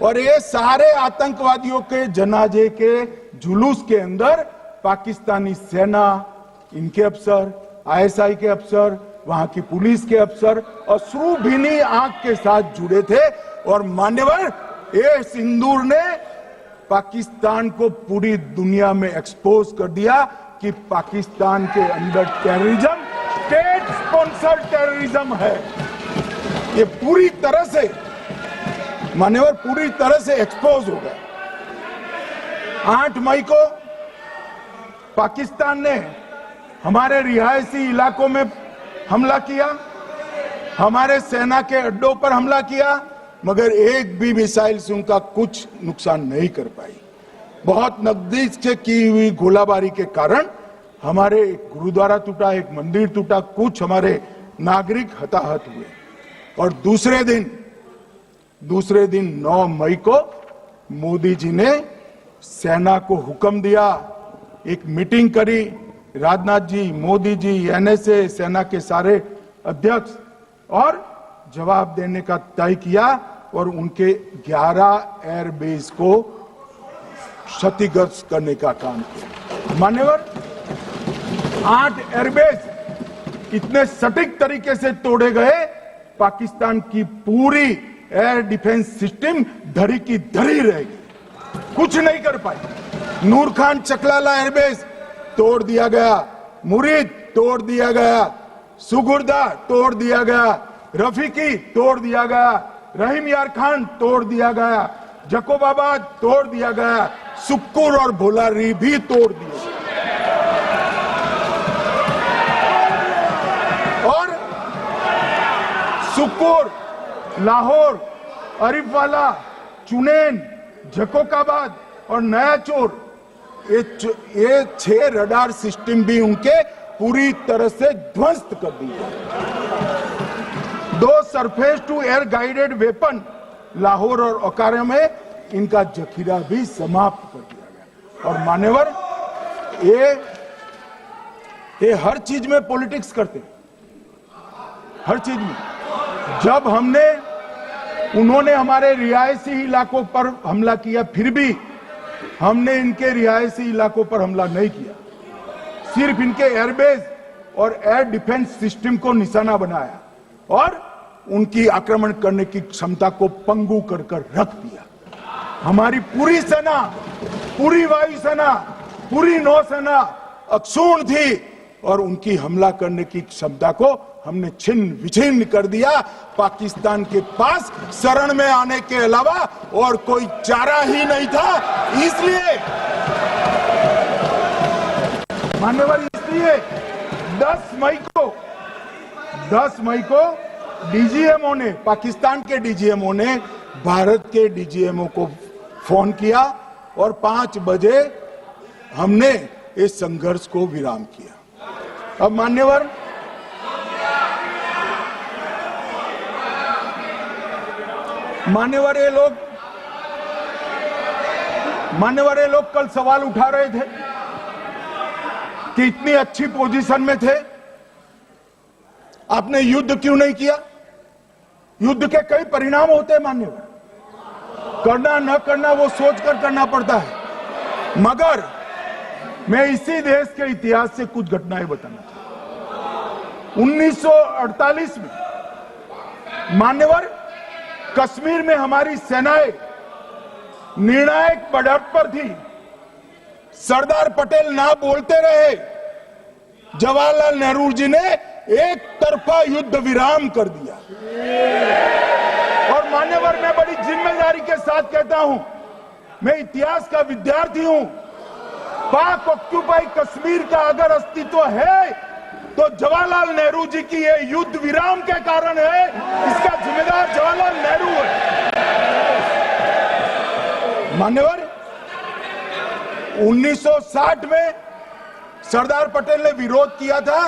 और ये सारे आतंकवादियों के जनाजे के जुलूस के अंदर पाकिस्तानी सेना, इनके अफसर, आईएसआई के अफसर, वहां की पुलिस के अफसर अश्रुभीनी आंख के साथ जुड़े थे। और मान्यवर, ये सिंदूर ने पाकिस्तान को पूरी दुनिया में एक्सपोज कर दिया कि पाकिस्तान के अंदर टेररिज्म, स्टेट स्पॉन्सर्ड टेररिज्म है। ये पूरी तरह से मान्यवर, पूरी तरह से एक्सपोज हो गया। 8 मई को पाकिस्तान ने हमारे रिहायशी इलाकों में हमला किया, हमारे सेना के अड्डों पर हमला किया, मगर एक भी मिसाइल से उनका कुछ नुकसान नहीं कर पाई। बहुत नजदीक से की हुई गोलाबारी के कारण हमारे एक गुरुद्वारा टूटा, एक मंदिर टूटा, कुछ हमारे नागरिक हताहत हुए। और दूसरे दिन 9 मई को मोदी जी ने सेना को हुक्म दिया, एक मीटिंग करी, राजनाथ जी, मोदी जी, एनएसए, सेना के सारे अध्यक्ष, और जवाब देने का तय किया और उनके 11 एयरबेस को क्षतिग्रस्त करने का काम किया। मान्यवर, 8 एयरबेस इतने सटीक तरीके से तोड़े गए, पाकिस्तान की पूरी एयर डिफेंस सिस्टम धरी की धरी रहेगी, कुछ नहीं कर पाई। नूर खान चकलाला एयरबेस तोड़ दिया गया, मुरीद तोड़ दिया गया, सुगुर्दा तोड़ दिया गया, रफीकी तोड़ दिया गया, रहीम यार खान तोड़ दिया गया, जकोबाबाद तोड़ दिया गया, सुक्कुर और भोलारी भी तोड़ दिए। और सुक्कुर, लाहौर, अरिफवाला, चुनेन, जकोकाबाद और नया चोर, ये 6 रडार सिस्टम भी उनके पूरी तरह से ध्वस्त कर दिए। 2 surface to air guided weapon Lahore और ओकारा में इनका जखीरा भी समाप्त कर दिया गया। और मान्यवर, ये हर चीज में पॉलिटिक्स करते हैं, हर चीज में। जब उन्होंने हमारे रिहायशी इलाकों पर हमला किया, फिर भी हमने इनके रिहायशी इलाकों पर हमला नहीं किया, सिर्फ इनके एयरबेस और एयर डिफेंस सिस्टम को निशाना बनाया और उनकी आक्रमण करने की क्षमता को पंगु कर रख दिया। हमारी पूरी सेना, पूरी वायुसेना, पूरी नौसेना अक्षुण्ण थी और उनकी हमला करने की क्षमता को हमने छिन्न विछिन्न कर दिया। पाकिस्तान के पास शरण में आने के अलावा और कोई चारा ही नहीं था। इसलिए मान्यवर, इसलिए 10 मई को डीजीएमओ ने, पाकिस्तान के डीजीएमओ ने भारत के डीजीएमओ को फोन किया और 5 बजे हमने इस संघर्ष को विराम किया। अब मान्यवर, ये लोग कल सवाल उठा रहे थे कि इतनी अच्छी पोजीशन में थे, आपने युद्ध क्यों नहीं किया? युद्ध के कई परिणाम होते हैं मान्यवर, करना न करना वो सोचकर करना पड़ता है। मगर मैं इसी देश के इतिहास से कुछ घटनाएं बताना चाहता हूं। 1948 में मान्यवर, कश्मीर में हमारी सेनाएं निर्णायक बढ़त पर थी। सरदार पटेल ना बोलते रहे, जवाहरलाल नेहरू जी ने एक तरफा युद्ध विराम कर दिया। और मान्यवर, मैं बड़ी जिम्मेदारी के साथ कहता हूं, मैं इतिहास का विद्यार्थी हूं। पाक ऑक्यूपाई कश्मीर का अगर अस्तित्व है तो जवाहरलाल नेहरू जी की ये युद्ध विराम के कारण है। इसका जिम्मेदार जवाहरलाल नेहरू है। मान्यवर, 1960 में सरदार पटेल ने विरोध किया था,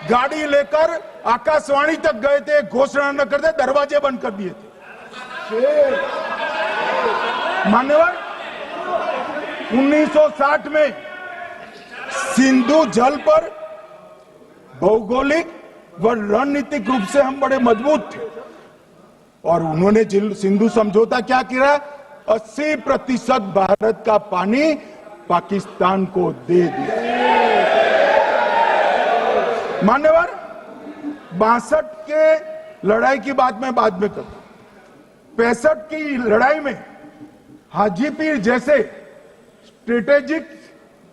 गाड़ी लेकर आकाशवाणी तक गए थे, घोषणा न करते दरवाजे बंद कर दिए थे। मान्यवर, 1960 में सिंधु जल पर भौगोलिक व रणनीतिक रूप से हम बड़े मजबूत थे और उन्होंने सिंधु समझौता क्या किया? 80% भारत का पानी पाकिस्तान को दे दिया। मान्यवर, 62 के लड़ाई की बात मैं बाद में करता हूं। 65 की लड़ाई में हाजीपीर जैसे स्ट्रेटेजिक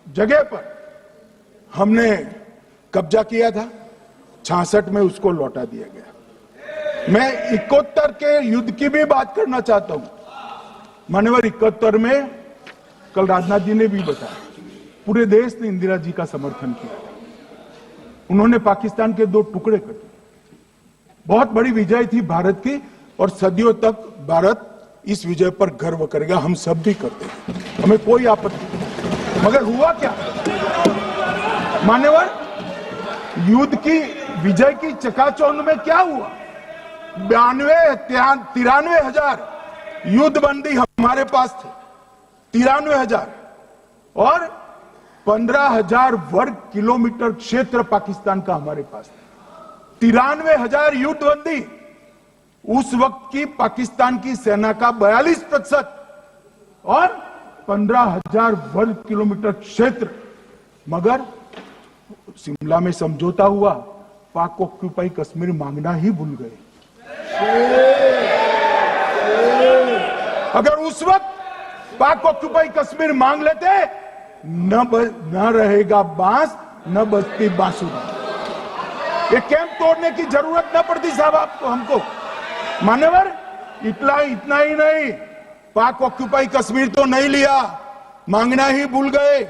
जगह पर हमने कब्जा किया था, 66 में उसको लौटा दिया गया। मैं 71 के युद्ध की भी बात करना चाहता हूं। मान्यवर, 71 में कल राजनाथ जी ने भी बताया, पूरे देश ने इंदिरा जी का समर्थन किया। उन्होंने पाकिस्तान के 2 टुकड़े कर दिए। बहुत बड़ी विजय थी भारत की, और सदियों तक भारत इस विजय पर गर्व करेगा। हम सब भी करते हैं, हमें कोई आपत्ति नहीं। मगर हुआ क्या मान्यवर, युद्ध की विजय की चकाचौंध में क्या हुआ? 93 हजार युद्ध बंदी हमारे पास थे, 93 हजार, और 15,000 वर्ग किलोमीटर क्षेत्र पाकिस्तान का हमारे पास था। 93 हजार युद्ध बंदी, उस वक्त की पाकिस्तान की सेना का 42%, और 15,000 वर्ग किलोमीटर क्षेत्र। मगर शिमला में समझौता हुआ, पाक ऑक्यूपाई कश्मीर मांगना ही भूल गए। अगर उस वक्त पाक ऑक्यूपाई कश्मीर मांग लेते, न रहेगा बांस, न बजती बांसुरी। ये कैंप तोड़ने की जरूरत न पड़ती साहब आपको, हमको। मान्यवर, इतना ही नहीं, पाक ऑक्यूपाई कश्मीर तो नहीं लिया, मांगना ही भूल गए।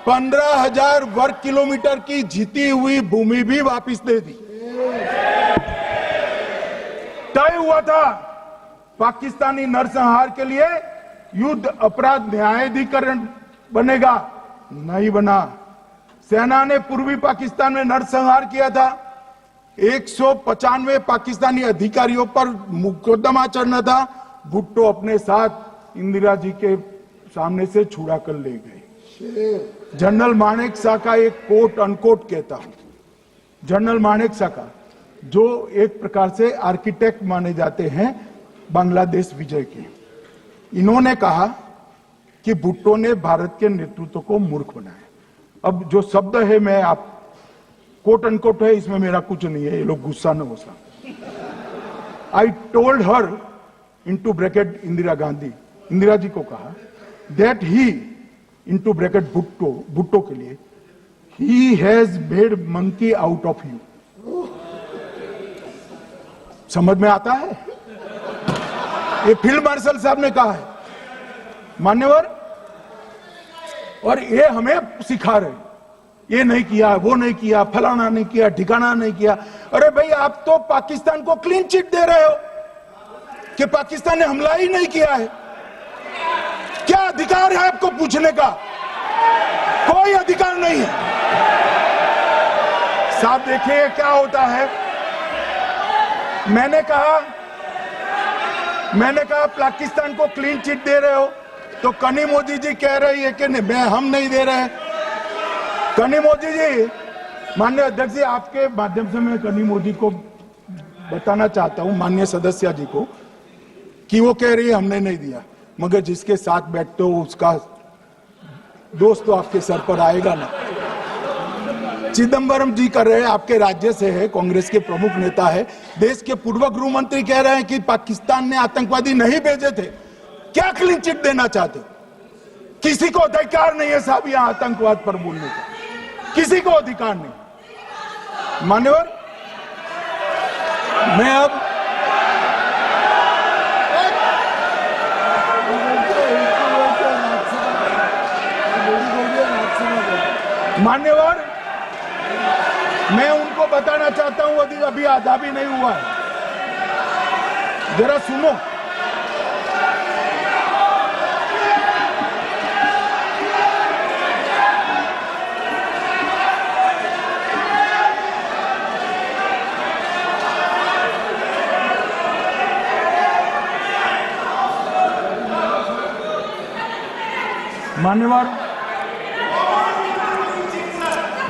15,000 वर्ग किलोमीटर की जीती हुई भूमि भी वापस दे दी। तय हुआ था पाकिस्तानी नरसंहार के लिए युद्ध अपराध न्यायाधिकरण बनेगा, नहीं बना। सेना ने पूर्वी पाकिस्तान में नरसंहार किया था। 195 पाकिस्तानी अधिकारियों पर मुकदमा चढ़ना था। भुट्टो अपने साथ इंदिरा जी के सामने से छुड़ा कर ले गए। जनरल मानेकशॉ का एक कोट अनकोट कहता हूं, जनरल मानेकशॉ का, जो एक प्रकार से आर्किटेक्ट माने जाते हैं बांग्लादेश विजय के, इन्होंने कहा कि भुट्टो ने भारत के नेतृत्व को मूर्ख बनाया। अब जो शब्द है, मैं आप कोट अनकोट है, इसमें मेरा कुछ नहीं है, ये लोग गुस्सा न हो सकते। I told her into bracket Indira Gandhi, Indira ji को कहा, that he into bracket Bhutto के लिए, he has made monkey out of you. समझ में आता है? ये फील्ड मार्शल साहब ने कहा है मान्यवर, और ये हमें सिखा रहे, ये नहीं किया, वो नहीं किया, फलाना नहीं किया, ठिकाना नहीं किया। अरे भाई, आप तो पाकिस्तान को क्लीन चिट दे रहे हो कि पाकिस्तान ने हमला ही नहीं किया है। क्या अधिकार है आपको पूछने का? कोई अधिकार नहीं है साहब। देखिए क्या होता है, मैंने कहा पाकिस्तान को क्लीन चिट दे रहे हो, तो कनी मोदी जी कह रही है कि नहीं, हम नहीं दे रहे। कनी मोदी जी, माननीय अध्यक्ष जी, आपके माध्यम से मैं कनी मोदी को बताना चाहता हूं, माननीय सदस्य जी को, कि वो कह रही है हमने नहीं दिया, मगर जिसके साथ बैठते हो उसका दोस्त तो आपके सर पर आएगा ना। चिदंबरम जी कर रहे हैं, आपके राज्य से है, कांग्रेस के प्रमुख नेता है, देश के पूर्व गृह मंत्री कह रहे हैं कि पाकिस्तान ने आतंकवादी नहीं भेजे थे। क्या क्लीन चिट देना चाहते? किसी को अधिकार नहीं है साहब यहां आतंकवाद पर बोलने का, किसी को अधिकार नहीं। मान्यवर, मैं अब मान्यवर, मैं उनको बताना चाहता हूं, अभी आधा भी नहीं हुआ है, जरा सुनो। मान्यवर,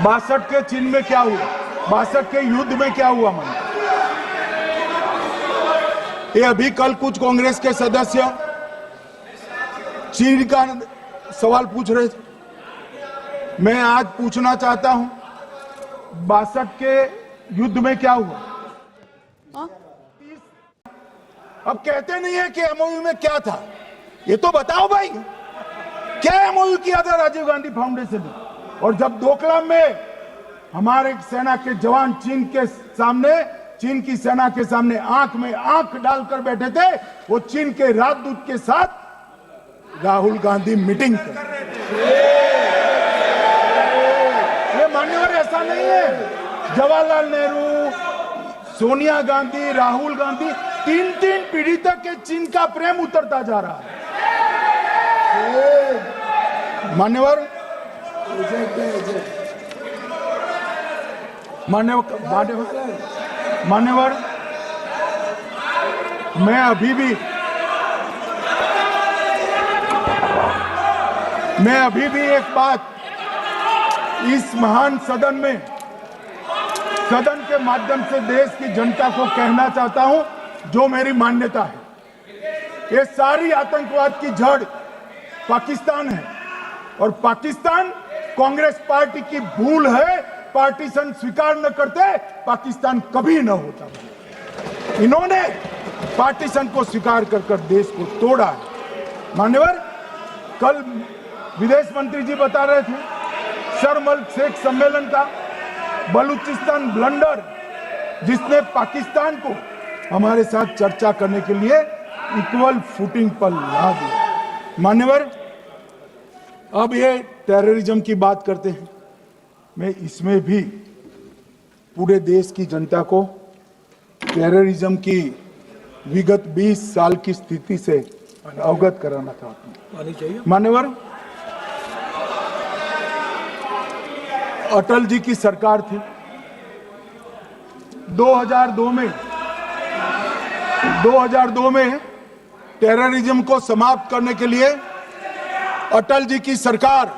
62 के चिन्ह में क्या हुआ, 62 के युद्ध में क्या हुआ? मन ये अभी कल कुछ कांग्रेस के सदस्य चीन का सवाल पूछ रहे थे, मैं आज पूछना चाहता हूं 62 के युद्ध में क्या हुआ? हाँ? अब कहते नहीं है कि एमओयू में क्या था, ये तो बताओ भाई, क्या एमओयू किया था राजीव गांधी फाउंडेशन ने? और जब डोकलाम में हमारे सेना के जवान चीन की सेना के सामने आंख में आंख डालकर बैठे थे, वो चीन के राजदूत के साथ राहुल गांधी मीटिंग कर रहे थे। ये मान्यवर ऐसा नहीं है। जवाहरलाल नेहरू, सोनिया गांधी, राहुल गांधी, तीन पीढ़ी तक के चीन का प्रेम उतरता जा रहा है। मान्यवर मैं अभी भी एक बात इस महान सदन के माध्यम से देश की जनता को कहना चाहता हूं, जो मेरी मान्यता है। ये सारी आतंकवाद की जड़ पाकिस्तान है, और पाकिस्तान कांग्रेस पार्टी की भूल है। पार्टीशन स्वीकार न करते पाकिस्तान कभी न होता। इन्होंने पार्टीशन को स्वीकार कर देश को तोड़ा है। मान्यवर, कल विदेश मंत्री जी बता रहे थे शर्म शेख सम्मेलन का बलूचिस्तान ब्लंडर, जिसने पाकिस्तान को हमारे साथ चर्चा करने के लिए इक्वल फुटिंग पर ला दिया। मान्यवर, अब ये टेररिज्म की बात करते हैं। मैं इसमें भी पूरे देश की जनता को टेररिज्म की विगत 20 साल की स्थिति से अवगत कराना चाहता हूं। मान्यवर, अटल जी की सरकार थी 2002 में टेररिज्म को समाप्त करने के लिए अटल जी की सरकार,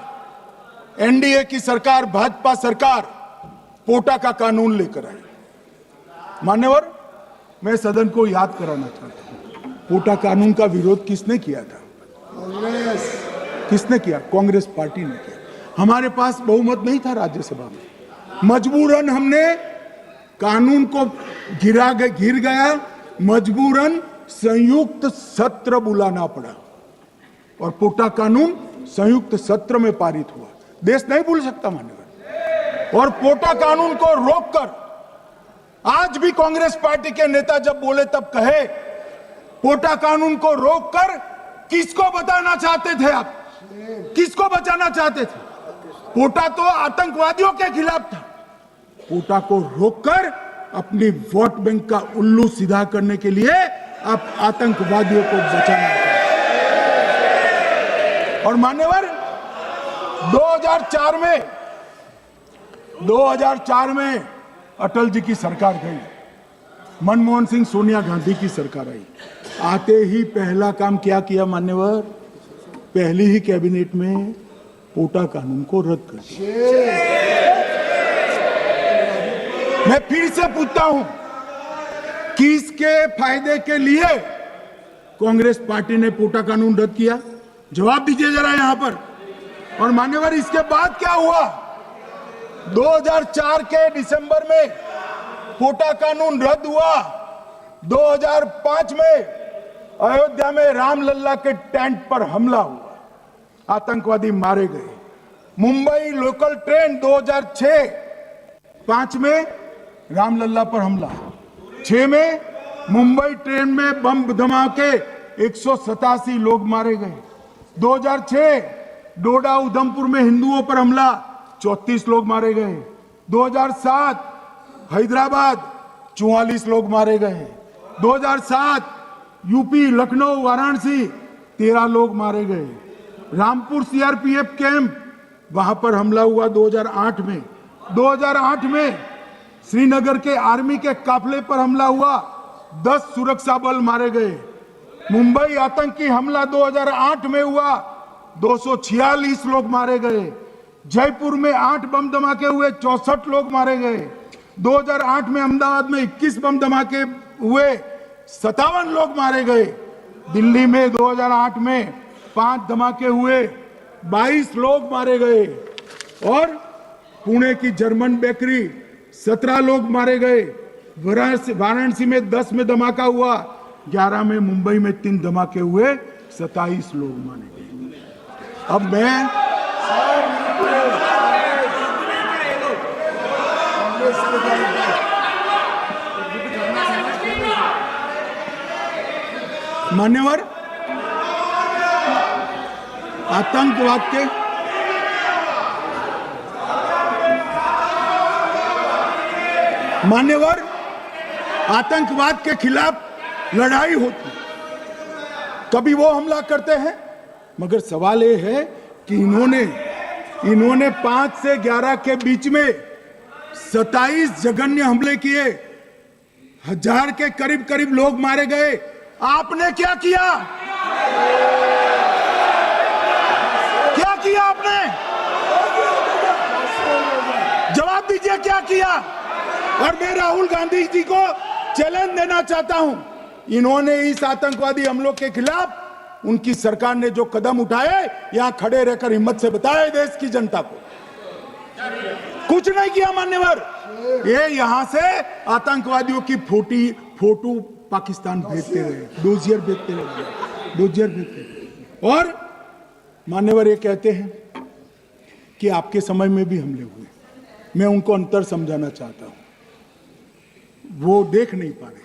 एनडीए की सरकार, भाजपा सरकार पोटा का कानून लेकर आई। मान्यवर, मैं सदन को याद कराना चाहता हूं, पोटा कानून का विरोध किसने किया था? किसने किया? कांग्रेस पार्टी ने किया। हमारे पास बहुमत नहीं था राज्यसभा में, मजबूरन हमने कानून को घिर गया, मजबूरन संयुक्त सत्र बुलाना पड़ा, और पोटा कानून संयुक्त सत्र में पारित हुआ। देश नहीं भूल सकता मान्यवर। और पोटा कानून को रोककर आज भी कांग्रेस पार्टी के नेता जब बोले तब कहे, पोटा कानून को रोककर किसको बताना चाहते थे आप? किसको बचाना चाहते थे? पोटा तो आतंकवादियों के खिलाफ था। पोटा को रोककर अपनी वोट बैंक का उल्लू सीधा करने के लिए आप आतंकवादियों को बचाना चाहते। और मान्यवर, 2004 में अटल जी की सरकार गई, मनमोहन सिंह, सोनिया गांधी की सरकार आई। आते ही पहला काम क्या किया मान्यवर? पहली ही कैबिनेट में पोटा कानून को रद्द कर दिया। मैं फिर से पूछता हूं, किसके फायदे के लिए कांग्रेस पार्टी ने पोटा कानून रद्द किया? जवाब दीजिए जरा यहां पर। और मान्यवर, इसके बाद क्या हुआ? 2004 के दिसंबर में पोटा कानून रद्द हुआ। 2005 में अयोध्या में रामलल्ला के टेंट पर हमला हुआ, आतंकवादी मारे गए। मुंबई लोकल ट्रेन 2005 में रामलल्ला पर हमला, 6 में मुंबई ट्रेन में बम धमाके 187 लोग मारे गए। 2006 डोडा उधमपुर में हिंदुओं पर हमला, 34 लोग मारे गए। 2007 हैदराबाद 44 लोग मारे गए। 2007 यूपी लखनऊ वाराणसी 13 लोग मारे गए। रामपुर सीआरपीएफ कैंप, वहां पर हमला हुआ 2008 में। 2008 में श्रीनगर के आर्मी के काफिले पर हमला हुआ, 10 सुरक्षा बल मारे गए। मुंबई आतंकी हमला 2008 में हुआ, 246 लोग मारे गए। जयपुर में 8 बम धमाके हुए, 64 लोग मारे गए। 2008 में अहमदाबाद में 21 बम धमाके हुए, 57 लोग मारे गए। दिल्ली में 2008 में 5 धमाके हुए, 22 लोग मारे गए। और पुणे की जर्मन बेकरी 17 लोग मारे गए, वाराणसी में 10 में धमाका हुआ, 11 में मुंबई में 3 धमाके हुए, 27 लोग मारे गए। अब मैं मान्यवर आतंकवाद के खिलाफ लड़ाई होती, कभी वो हमला करते हैं, मगर सवाल ये है कि इन्होंने 5 से 11 के बीच में 27 जघन्य हमले किए, 1000 के करीब करीब लोग मारे गए। आपने क्या किया? क्या किया आपने? जवाब दीजिए, क्या किया? और मैं राहुल गांधी जी को चैलेंज देना चाहता हूं, इन्होंने इस आतंकवादी हमलों के खिलाफ उनकी सरकार ने जो कदम उठाए, यहां खड़े रहकर हिम्मत से बताए देश की जनता को। कुछ नहीं किया मान्यवर, ये यहां से आतंकवादियों की फोटो पाकिस्तान भेजते रहे, डोजियर भेजते रहे। और मान्यवर ये कहते हैं कि आपके समय में भी हमले हुए। मैं उनको अंतर समझाना चाहता हूं, वो देख नहीं पा रहे।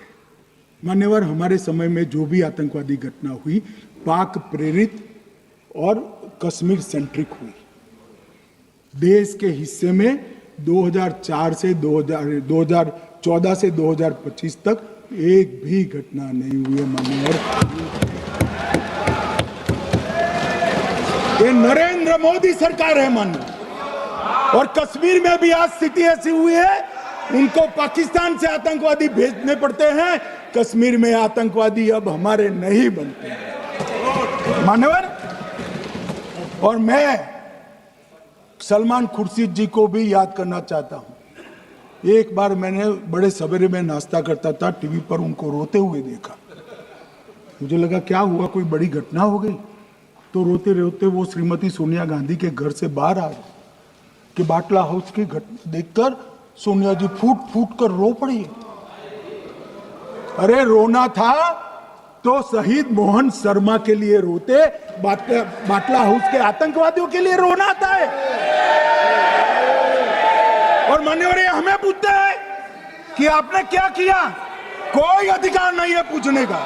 मान्यवर, हमारे समय में जो भी आतंकवादी घटना हुई, पाक प्रेरित और कश्मीर सेंट्रिक हुई। देश के हिस्से में 2014 से 2025 तक एक भी घटना नहीं हुई है मान्यवर। ये नरेंद्र मोदी सरकार है मान्यवर। और कश्मीर में भी आज स्थिति ऐसी हुई है, उनको पाकिस्तान से आतंकवादी भेजने पड़ते हैं। कश्मीर में आतंकवादी अब हमारे नहीं बनते हैं मान्यवर। और मैं सलमान खुर्शीद जी को भी याद करना चाहता हूं। एक बार मैंने बड़े सवेरे में नाश्ता करता था, टीवी पर उनको रोते हुए देखा। मुझे लगा क्या हुआ, कोई बड़ी घटना हो गई। तो रोते रोते वो श्रीमती सोनिया गांधी के घर से बाहर आ गए कि बाटला हाउस की घटना देखकर सोनिया जी फूट फूट कर रो पड़ी। अरे रोना था तो शहीद मोहन शर्मा के लिए रोते, बाटला हाउस के आतंकवादियों के लिए रोना आता है। और मान्यवर ये हमें पूछते हैं कि आपने क्या किया। कोई अधिकार नहीं है पूछने का,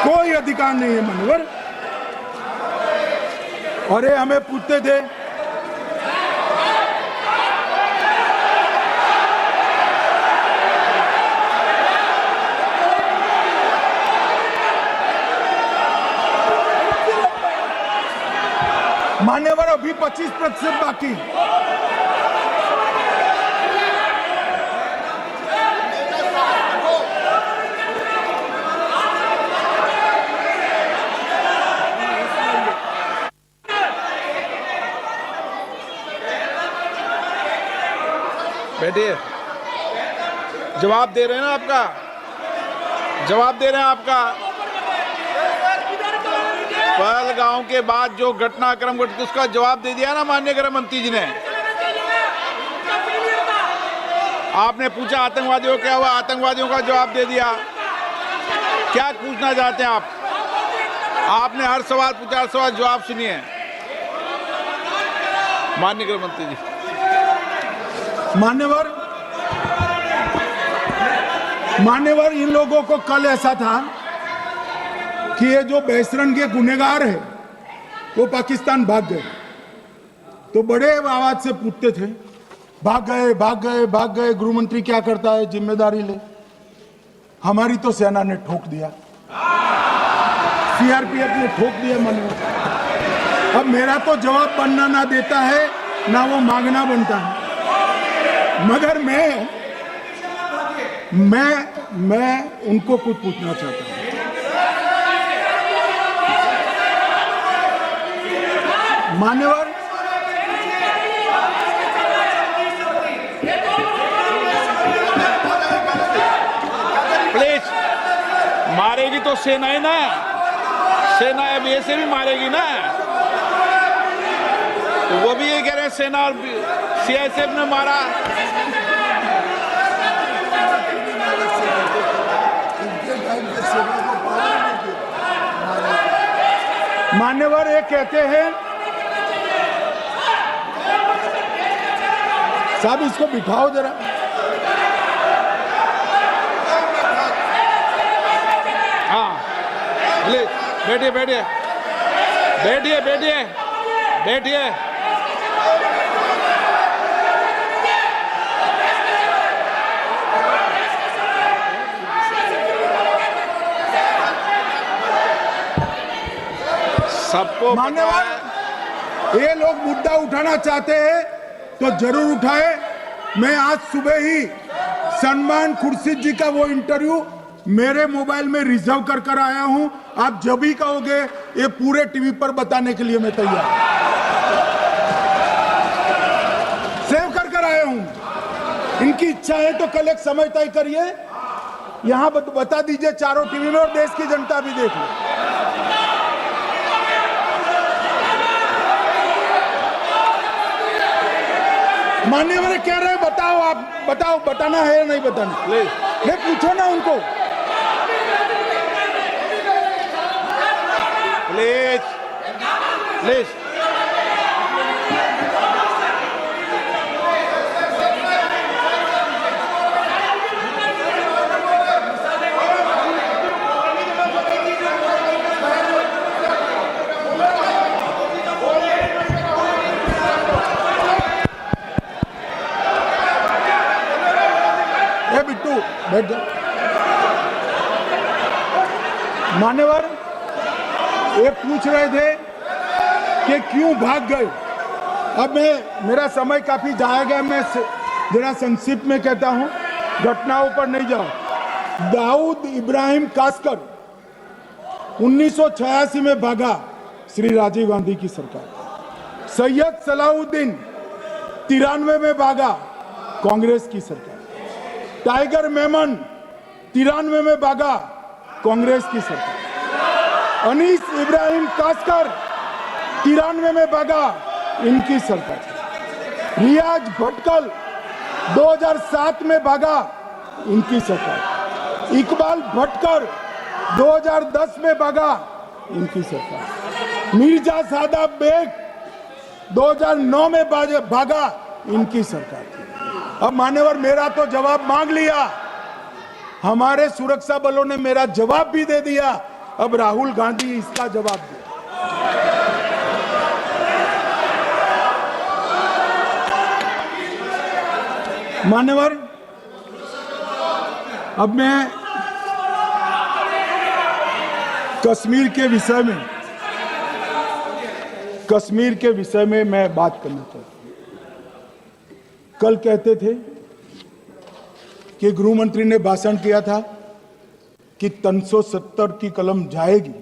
कोई अधिकार नहीं है मान्यवर। और ये हमें पूछते थे मान्यवर, अभी 25% बाकी। बैठिए, जवाब दे रहे हैं ना आपका, जवाब दे रहे हैं आपका। पहलगांव के बाद जो घटनाक्रम घटित उसका जवाब दे दिया ना माननीय गृह मंत्री जी ने। आपने पूछा आतंकवादियों क्या हुआ, आतंकवादियों का जवाब दे दिया। क्या पूछना चाहते हैं आप? आपने हर सवाल पूछा, हर सवाल जवाब सुनिए माननीय गृह मंत्री जी। मान्यवर, इन लोगों को कल ऐसा था कि ये जो बेसरन के गुनहगार है वो पाकिस्तान भाग गए। तो बड़े आवाज से पूछते थे, भाग गए भाग गए भाग गए, गृह मंत्री क्या करता है, जिम्मेदारी ले। हमारी तो सेना ने ठोक दिया, सीआरपीएफ ने ठोक दिया मान्यवर। अब मेरा तो जवाब बनना ना देता है ना वो मांगना बनता है, मगर मैं उनको कुछ पूछना चाहता हूं। मान्यवर, प्लीज, मारेगी तो सेना है ना, सेना अब ऐसे भी मारेगी ना। तो वो भी ये कह रहे हैं सेना और सीआईएसएफ ने मारा। मान्यवर ये कहते हैं, साहब इसको बिठाओ जरा। हाँ बैठिए बैठिए बैठिए बैठिए बैठिए। सबको मान्यवर ये लोग मुद्दा उठाना चाहते हैं तो जरूर उठाए। मैं आज सुबह ही सलमान खुर्शीद जी का वो इंटरव्यू मेरे मोबाइल में रिजर्व कर आया हूं। आप जब भी कहोगे ये पूरे टीवी पर बताने के लिए मैं तैयार सेव कर आया हूं। इनकी इच्छा है तो कल एक समय तय करिए, यहां बता दीजिए चारों टीवी में, और देश की जनता भी देख लो। मान्यवर कह रहे हैं बताओ, आप बताओ, बताना है या नहीं बताना? ले पूछो ना उनको। Please please. बिट्टू बैठ जा। मान्यवर ये पूछ रहे थे कि क्यों भाग गए। अब मेरा समय काफी जाएगा, मैं जरा संक्षिप्त में कहता हूं, घटनाओं पर नहीं जाओ। दाऊद इब्राहिम कासकर 1986 में भागा, श्री राजीव गांधी की सरकार। सैयद सलाउद्दीन 93 में भागा, कांग्रेस की सरकार। टाइगर मेमन 93 में भागा, कांग्रेस की सरकार। अनीस इब्राहिम कासकर 93 में भागा, इनकी सरकार। रियाज भटकल 2007 में भागा, इनकी सरकार। इकबाल भटकर 2010 में भागा, इनकी सरकार। मिर्जा सादाब बेग 2009 में भागा, इनकी सरकार। अब मान्यवर मेरा तो जवाब मांग लिया, हमारे सुरक्षा बलों ने मेरा जवाब भी दे दिया, अब राहुल गांधी इसका जवाब दे। मान्यवर अब मैं कश्मीर के विषय में मैं बात करना चाहता हूं। कल कहते थे कि गृह मंत्री ने भाषण किया था कि 370 की कलम जाएगी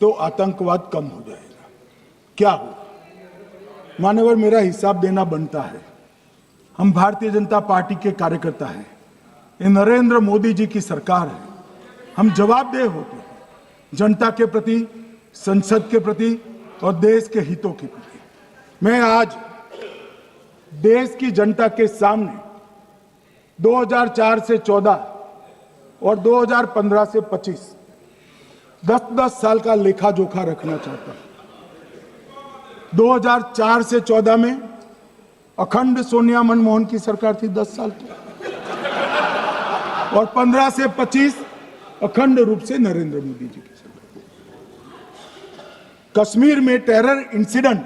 तो आतंकवाद कम हो जाएगा। क्या हो मान्यवर, मेरा हिसाब देना बनता है। हम भारतीय जनता पार्टी के कार्यकर्ता हैं, ये नरेंद्र मोदी जी की सरकार है, हम जवाबदेह होते हैं जनता के प्रति, संसद के प्रति और देश के हितों के प्रति। मैं आज देश की जनता के सामने 2004 से 14 और 2015 से 25 10-10 साल का लेखा जोखा रखना चाहता हूं। 2004 से 14 में अखंड सोनिया मनमोहन की सरकार थी 10 साल की, और 15 से 25 अखंड रूप से नरेंद्र मोदी जी की सरकार। कश्मीर में टेरर इंसिडेंट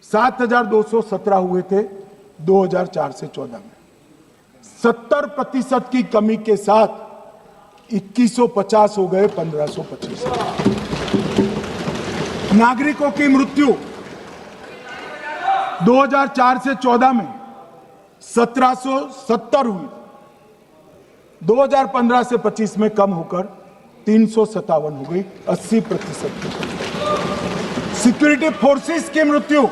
7217 हुए थे 2004 से 14 में। 70% की कमी के साथ 2150 हो गए 1525। नागरिकों की मृत्यु 2004 से 14 में 1770 हुई, 2015 से 25 में कम होकर 357 हो गई, 80%। सिक्योरिटी फोर्सेस की मृत्यु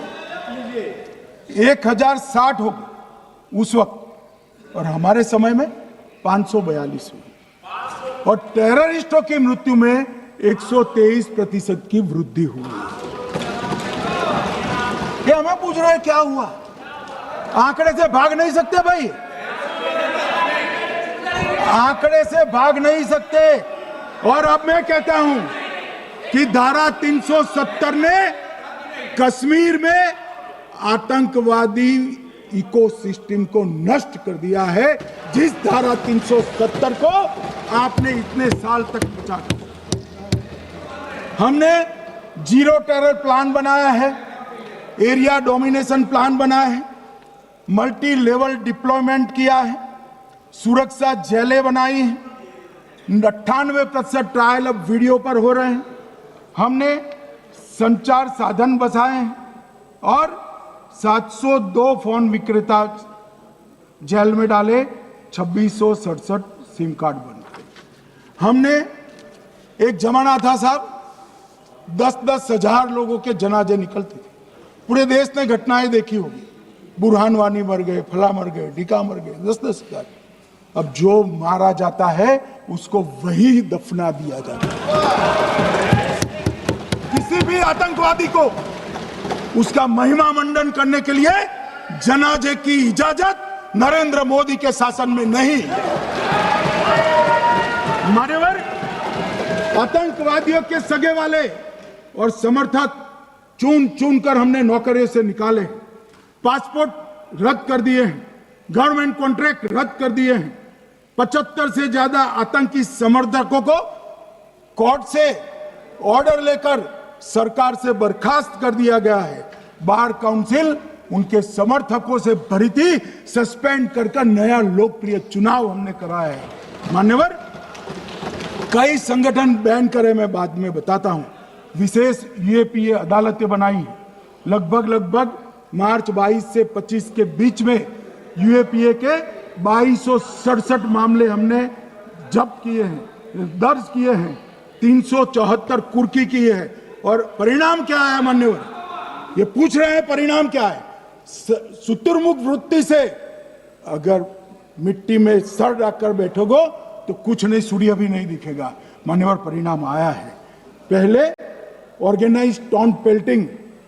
1060 हो गई उस वक्त, और हमारे समय में 542 हुई, और टेररिस्टों की मृत्यु में 123% की वृद्धि हुई। ये हमें पूछ रहे हैं क्या हुआ? आंकड़े से भाग नहीं सकते भाई, आंकड़े से भाग नहीं सकते। और अब मैं कहता हूं कि धारा 370 ने कश्मीर में आतंकवादी इकोसिस्टम को नष्ट कर दिया है, जिस धारा 370 को आपने इतने साल तक बचा कर। हमने जीरो टेरर प्लान बनाया है, एरिया डोमिनेशन प्लान बनाया है, मल्टी लेवल डिप्लॉयमेंट किया है, सुरक्षा जेलें बनाई हैं, 98% ट्रायल अब वीडियो पर हो रहे हैं। हमने संचार साधन बसाए हैं और 702 फोन विक्रेता जेल में डाले, 2667 सिम कार्ड बन गए। हमने एक जमाना था साहब, 10-10 हजार लोगों के जनाजे निकलते थे। पूरे देश ने घटनाएं देखी होगी, बुरहान वानी मर गए, फला मर गए, ढिका मर गए, 10-10 हजार। अब जो मारा जाता है उसको वही दफना दिया जाता है। किसी भी आतंकवादी को उसका महिमा मंडन करने के लिए जनाजे की इजाजत नरेंद्र मोदी के शासन में नहीं। मान्यवर, आतंकवादियों के सगे वाले और समर्थक चुन चुन कर हमने नौकरियों से निकाले, पासपोर्ट रद्द कर दिए हैं, गवर्नमेंट कॉन्ट्रैक्ट रद्द कर दिए हैं। 75 से ज्यादा आतंकी समर्थकों को कोर्ट से ऑर्डर लेकर सरकार से बर्खास्त कर दिया गया है। बार काउंसिल उनके समर्थकों से भरी थी, सस्पेंड कर नया लोकप्रिय चुनाव हमने कराया है। मान्यवर, कई संगठन बैन करे, मैं बाद में बताता हूं। विशेष यूएपीए अदालतें बनाई हैं। लगभग मार्च 22 से 25 के बीच में यूएपीए के 2267 मामले हमने जब्त किए हैं, दर्ज किए हैं, 374 कुर्की किए हैं। और परिणाम क्या आया मान्यवर? ये पूछ रहे हैं परिणाम क्या है? शुतुरमुख वृत्ति से अगर मिट्टी में सर रखकर बैठोगे तो कुछ नहीं, सूर्य भी नहीं दिखेगा। मान्यवर, परिणाम आया है। पहले ऑर्गेनाइज्ड टॉन्ट पेल्टिंग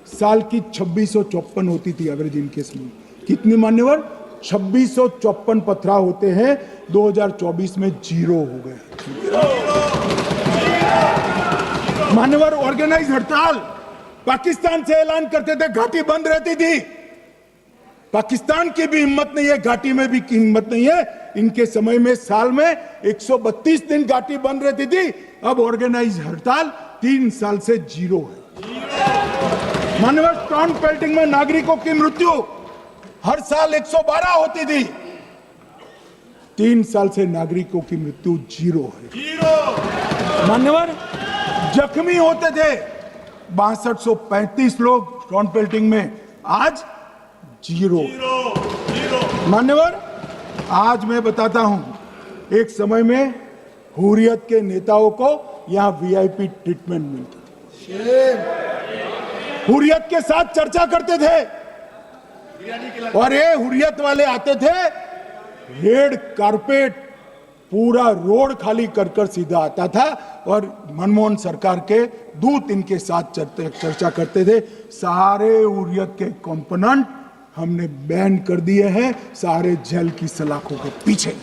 साल की 2654 होती थी एवरेज इनकेस में। कितनी मान्यवर? 2654 पथराव होते हैं। 2024 में 0 हो गए। मान्यवर, ऑर्गेनाइज हड़ताल पाकिस्तान से ऐलान करते थे, घाटी बंद रहती थी। पाकिस्तान की भी हिम्मत नहीं है, घाटी में भी हिम्मत नहीं है। इनके समय में साल में 132 दिन घाटी बंद रहती थी। अब ऑर्गेनाइज हड़ताल 3 साल से 0 है। मान्यवर, टॉन्ट पेल्टिंग में नागरिकों की मृत्यु हर साल 112 होती थी। 3 साल से नागरिकों की मृत्यु 0 है। मान्यवर, जख्मी होते थे 6235 लोग टॉन्ट पेल्टिंग में, आज 0। मान्यवर, आज मैं बताता हूं, एक समय में हुर्रियत के नेताओं को यहां वीआईपी ट्रीटमेंट मिलता था। हुर्रियत के साथ चर्चा करते थे और ये हुर्रियत वाले आते थे, रेड कारपेट पूरा रोड खाली कर सीधा आता था और मनमोहन सरकार के दूत इनके साथ चर्चा करते थे। सारे हुर्रियत के कंपोनेंट हमने बैन कर दिए हैं, सारे जेल की सलाखों के पीछे।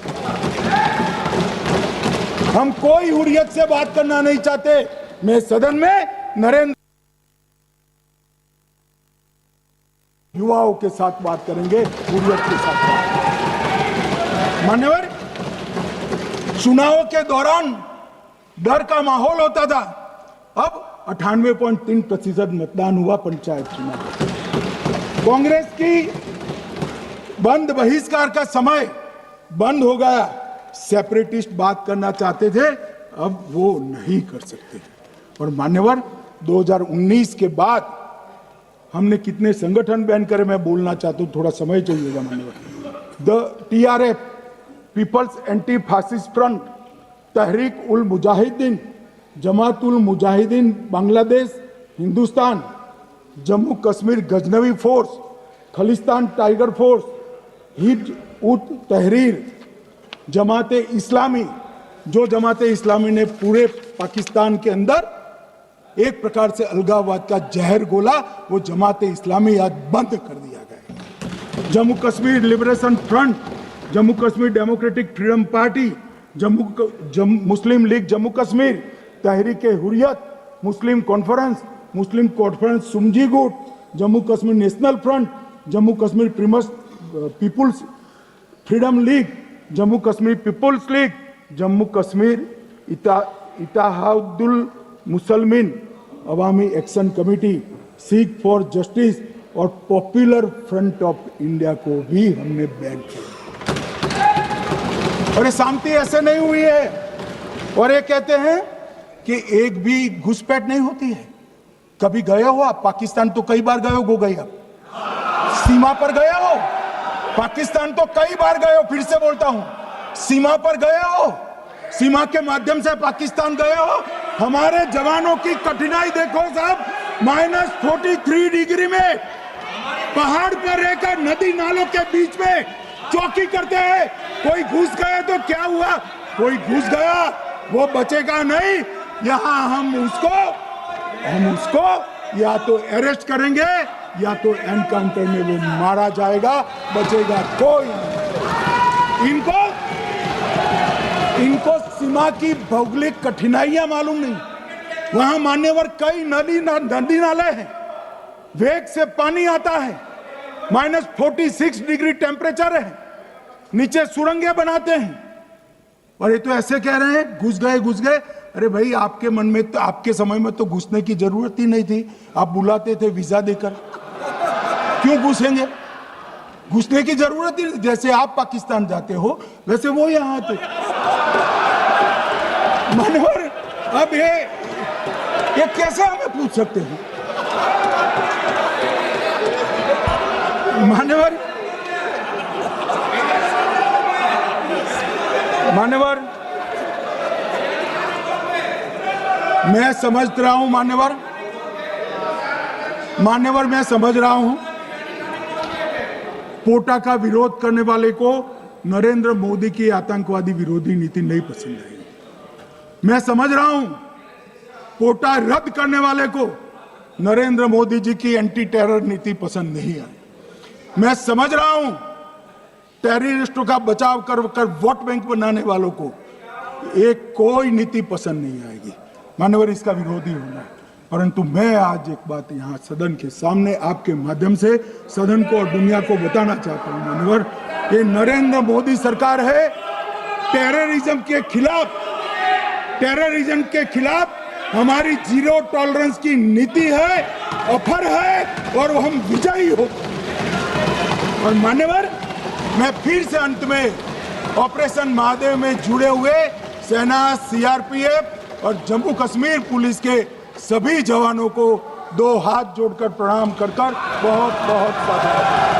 हम कोई हुर्रियत से बात करना नहीं चाहते। मैं सदन में नरेंद्र युवाओं के साथ बात करेंगे, हुर्रियत के साथ बात। मान्यवर, चुनाव के दौरान डर का माहौल होता था। अब 98.3% मतदान हुआ पंचायत चुनाव। कांग्रेस की बंद बहिष्कार का समय बंद हो गया। सेपरेटिस्ट बात करना चाहते थे, अब वो नहीं कर सकते। और मान्यवर, 2019 के बाद हमने कितने संगठन बैन करे, मैं बोलना चाहता हूं, थोड़ा समय चाहिएगा मान्यवर। The TRF, people's anti fascist front, Tehreek ul Mujahideen, Jamaat ul Mujahideen Bangladesh Hindustan, Jammu Kashmir Ghaznavi force, Khalistan tiger force, Hizb ut Tahrir, जमाते इस्लामी, जो जमाते इस्लामी ने पूरे पाकिस्तान के अंदर एक प्रकार से अलगाववाद का जहर घोला, वो जमात इस्लामी आज बंद कर दिया गया। Jammu Kashmir liberation front, Jammu Kashmir democratic freedom party, Muslim league Jammu Kashmir, Tehreek Hurriyat, Muslim conference सुमजी गुट, Jammu Kashmir national front, Jammu Kashmir people's freedom league, Jammu Kashmir people's league, Jammu Kashmir Ittehadul Muslimeen Awami action committee, Sikhs for justice और पॉपुलर फ्रंट ऑफ इंडिया को भी हमने बैन किया। और ये शांति ऐसे नहीं हुई है। और ये कहते हैं कि एक भी घुसपैठ नहीं होती है। कभी गए हो आप पाकिस्तान? तो कई बार गए हो गया, सीमा पर गए हो पाकिस्तान, तो कई बार गए हो। फिर से बोलता हूं, सीमा पर गए हो, सीमा के माध्यम से पाकिस्तान गए हो। हमारे जवानों की कठिनाई देखो साहब, -43 डिग्री में पहाड़ पर रहकर नदी नालों के बीच में चौकी करते हैं। कोई घुस गए तो क्या हुआ? कोई घुस गया, वो बचेगा नहीं। यहां हम उसको या तो अरेस्ट करेंगे या तो एनकाउंटर में वो मारा जाएगा, बचेगा कोई नहीं। इनको सीमा की भौगोलिक कठिनाइयां मालूम नहीं। वहां मान्यवर कई नदी नाले हैं, वेग से पानी आता है, -46 डिग्री टेम्परेचर है, नीचे सुरंगें बनाते हैं। और ये तो ऐसे कह रहे हैं घुस गए। अरे भाई, आपके मन में तो, आपके समय में तो घुसने की जरूरत ही नहीं थी। आप बुलाते थे वीजा देकर, क्यों घुसेंगे? घुसने की जरूरत ही, जैसे आप पाकिस्तान जाते हो वैसे वो यहां आते। मानवर, अब ये कैसे हमें पूछ सकते हैं? मान्यवर, मैं समझ रहा हूं मान्यवर, मैं समझ रहा हूं पोटा का विरोध करने वाले को नरेंद्र मोदी की आतंकवादी विरोधी नीति नहीं पसंद आई। मैं समझ रहा हूं पोटा रद्द करने वाले को नरेंद्र मोदी जी की एंटी टेरर नीति पसंद नहीं आई। मैं समझ रहा हूं टेररिस्टों का बचाव कर वोट बैंक बनाने वालों को एक कोई नीति पसंद नहीं आएगी। मानवर, इसका विरोधी होना है। परंतु मैं आज एक बात यहाँ सदन के सामने आपके माध्यम से सदन को और दुनिया को बताना चाहता हूँ। मानवर, ये नरेंद्र मोदी सरकार है टेररिज्म के खिलाफ हमारी जीरो टॉलरेंस की नीति है, ऑफर है, और हम विजयी हो। और मान्यवर, मैं फिर से अंत में ऑपरेशन महादेव में जुड़े हुए सेना, सीआरपीएफ और जम्मू कश्मीर पुलिस के सभी जवानों को 2 हाथ जोड़कर प्रणाम कर बहुत बहुत साधुवाद।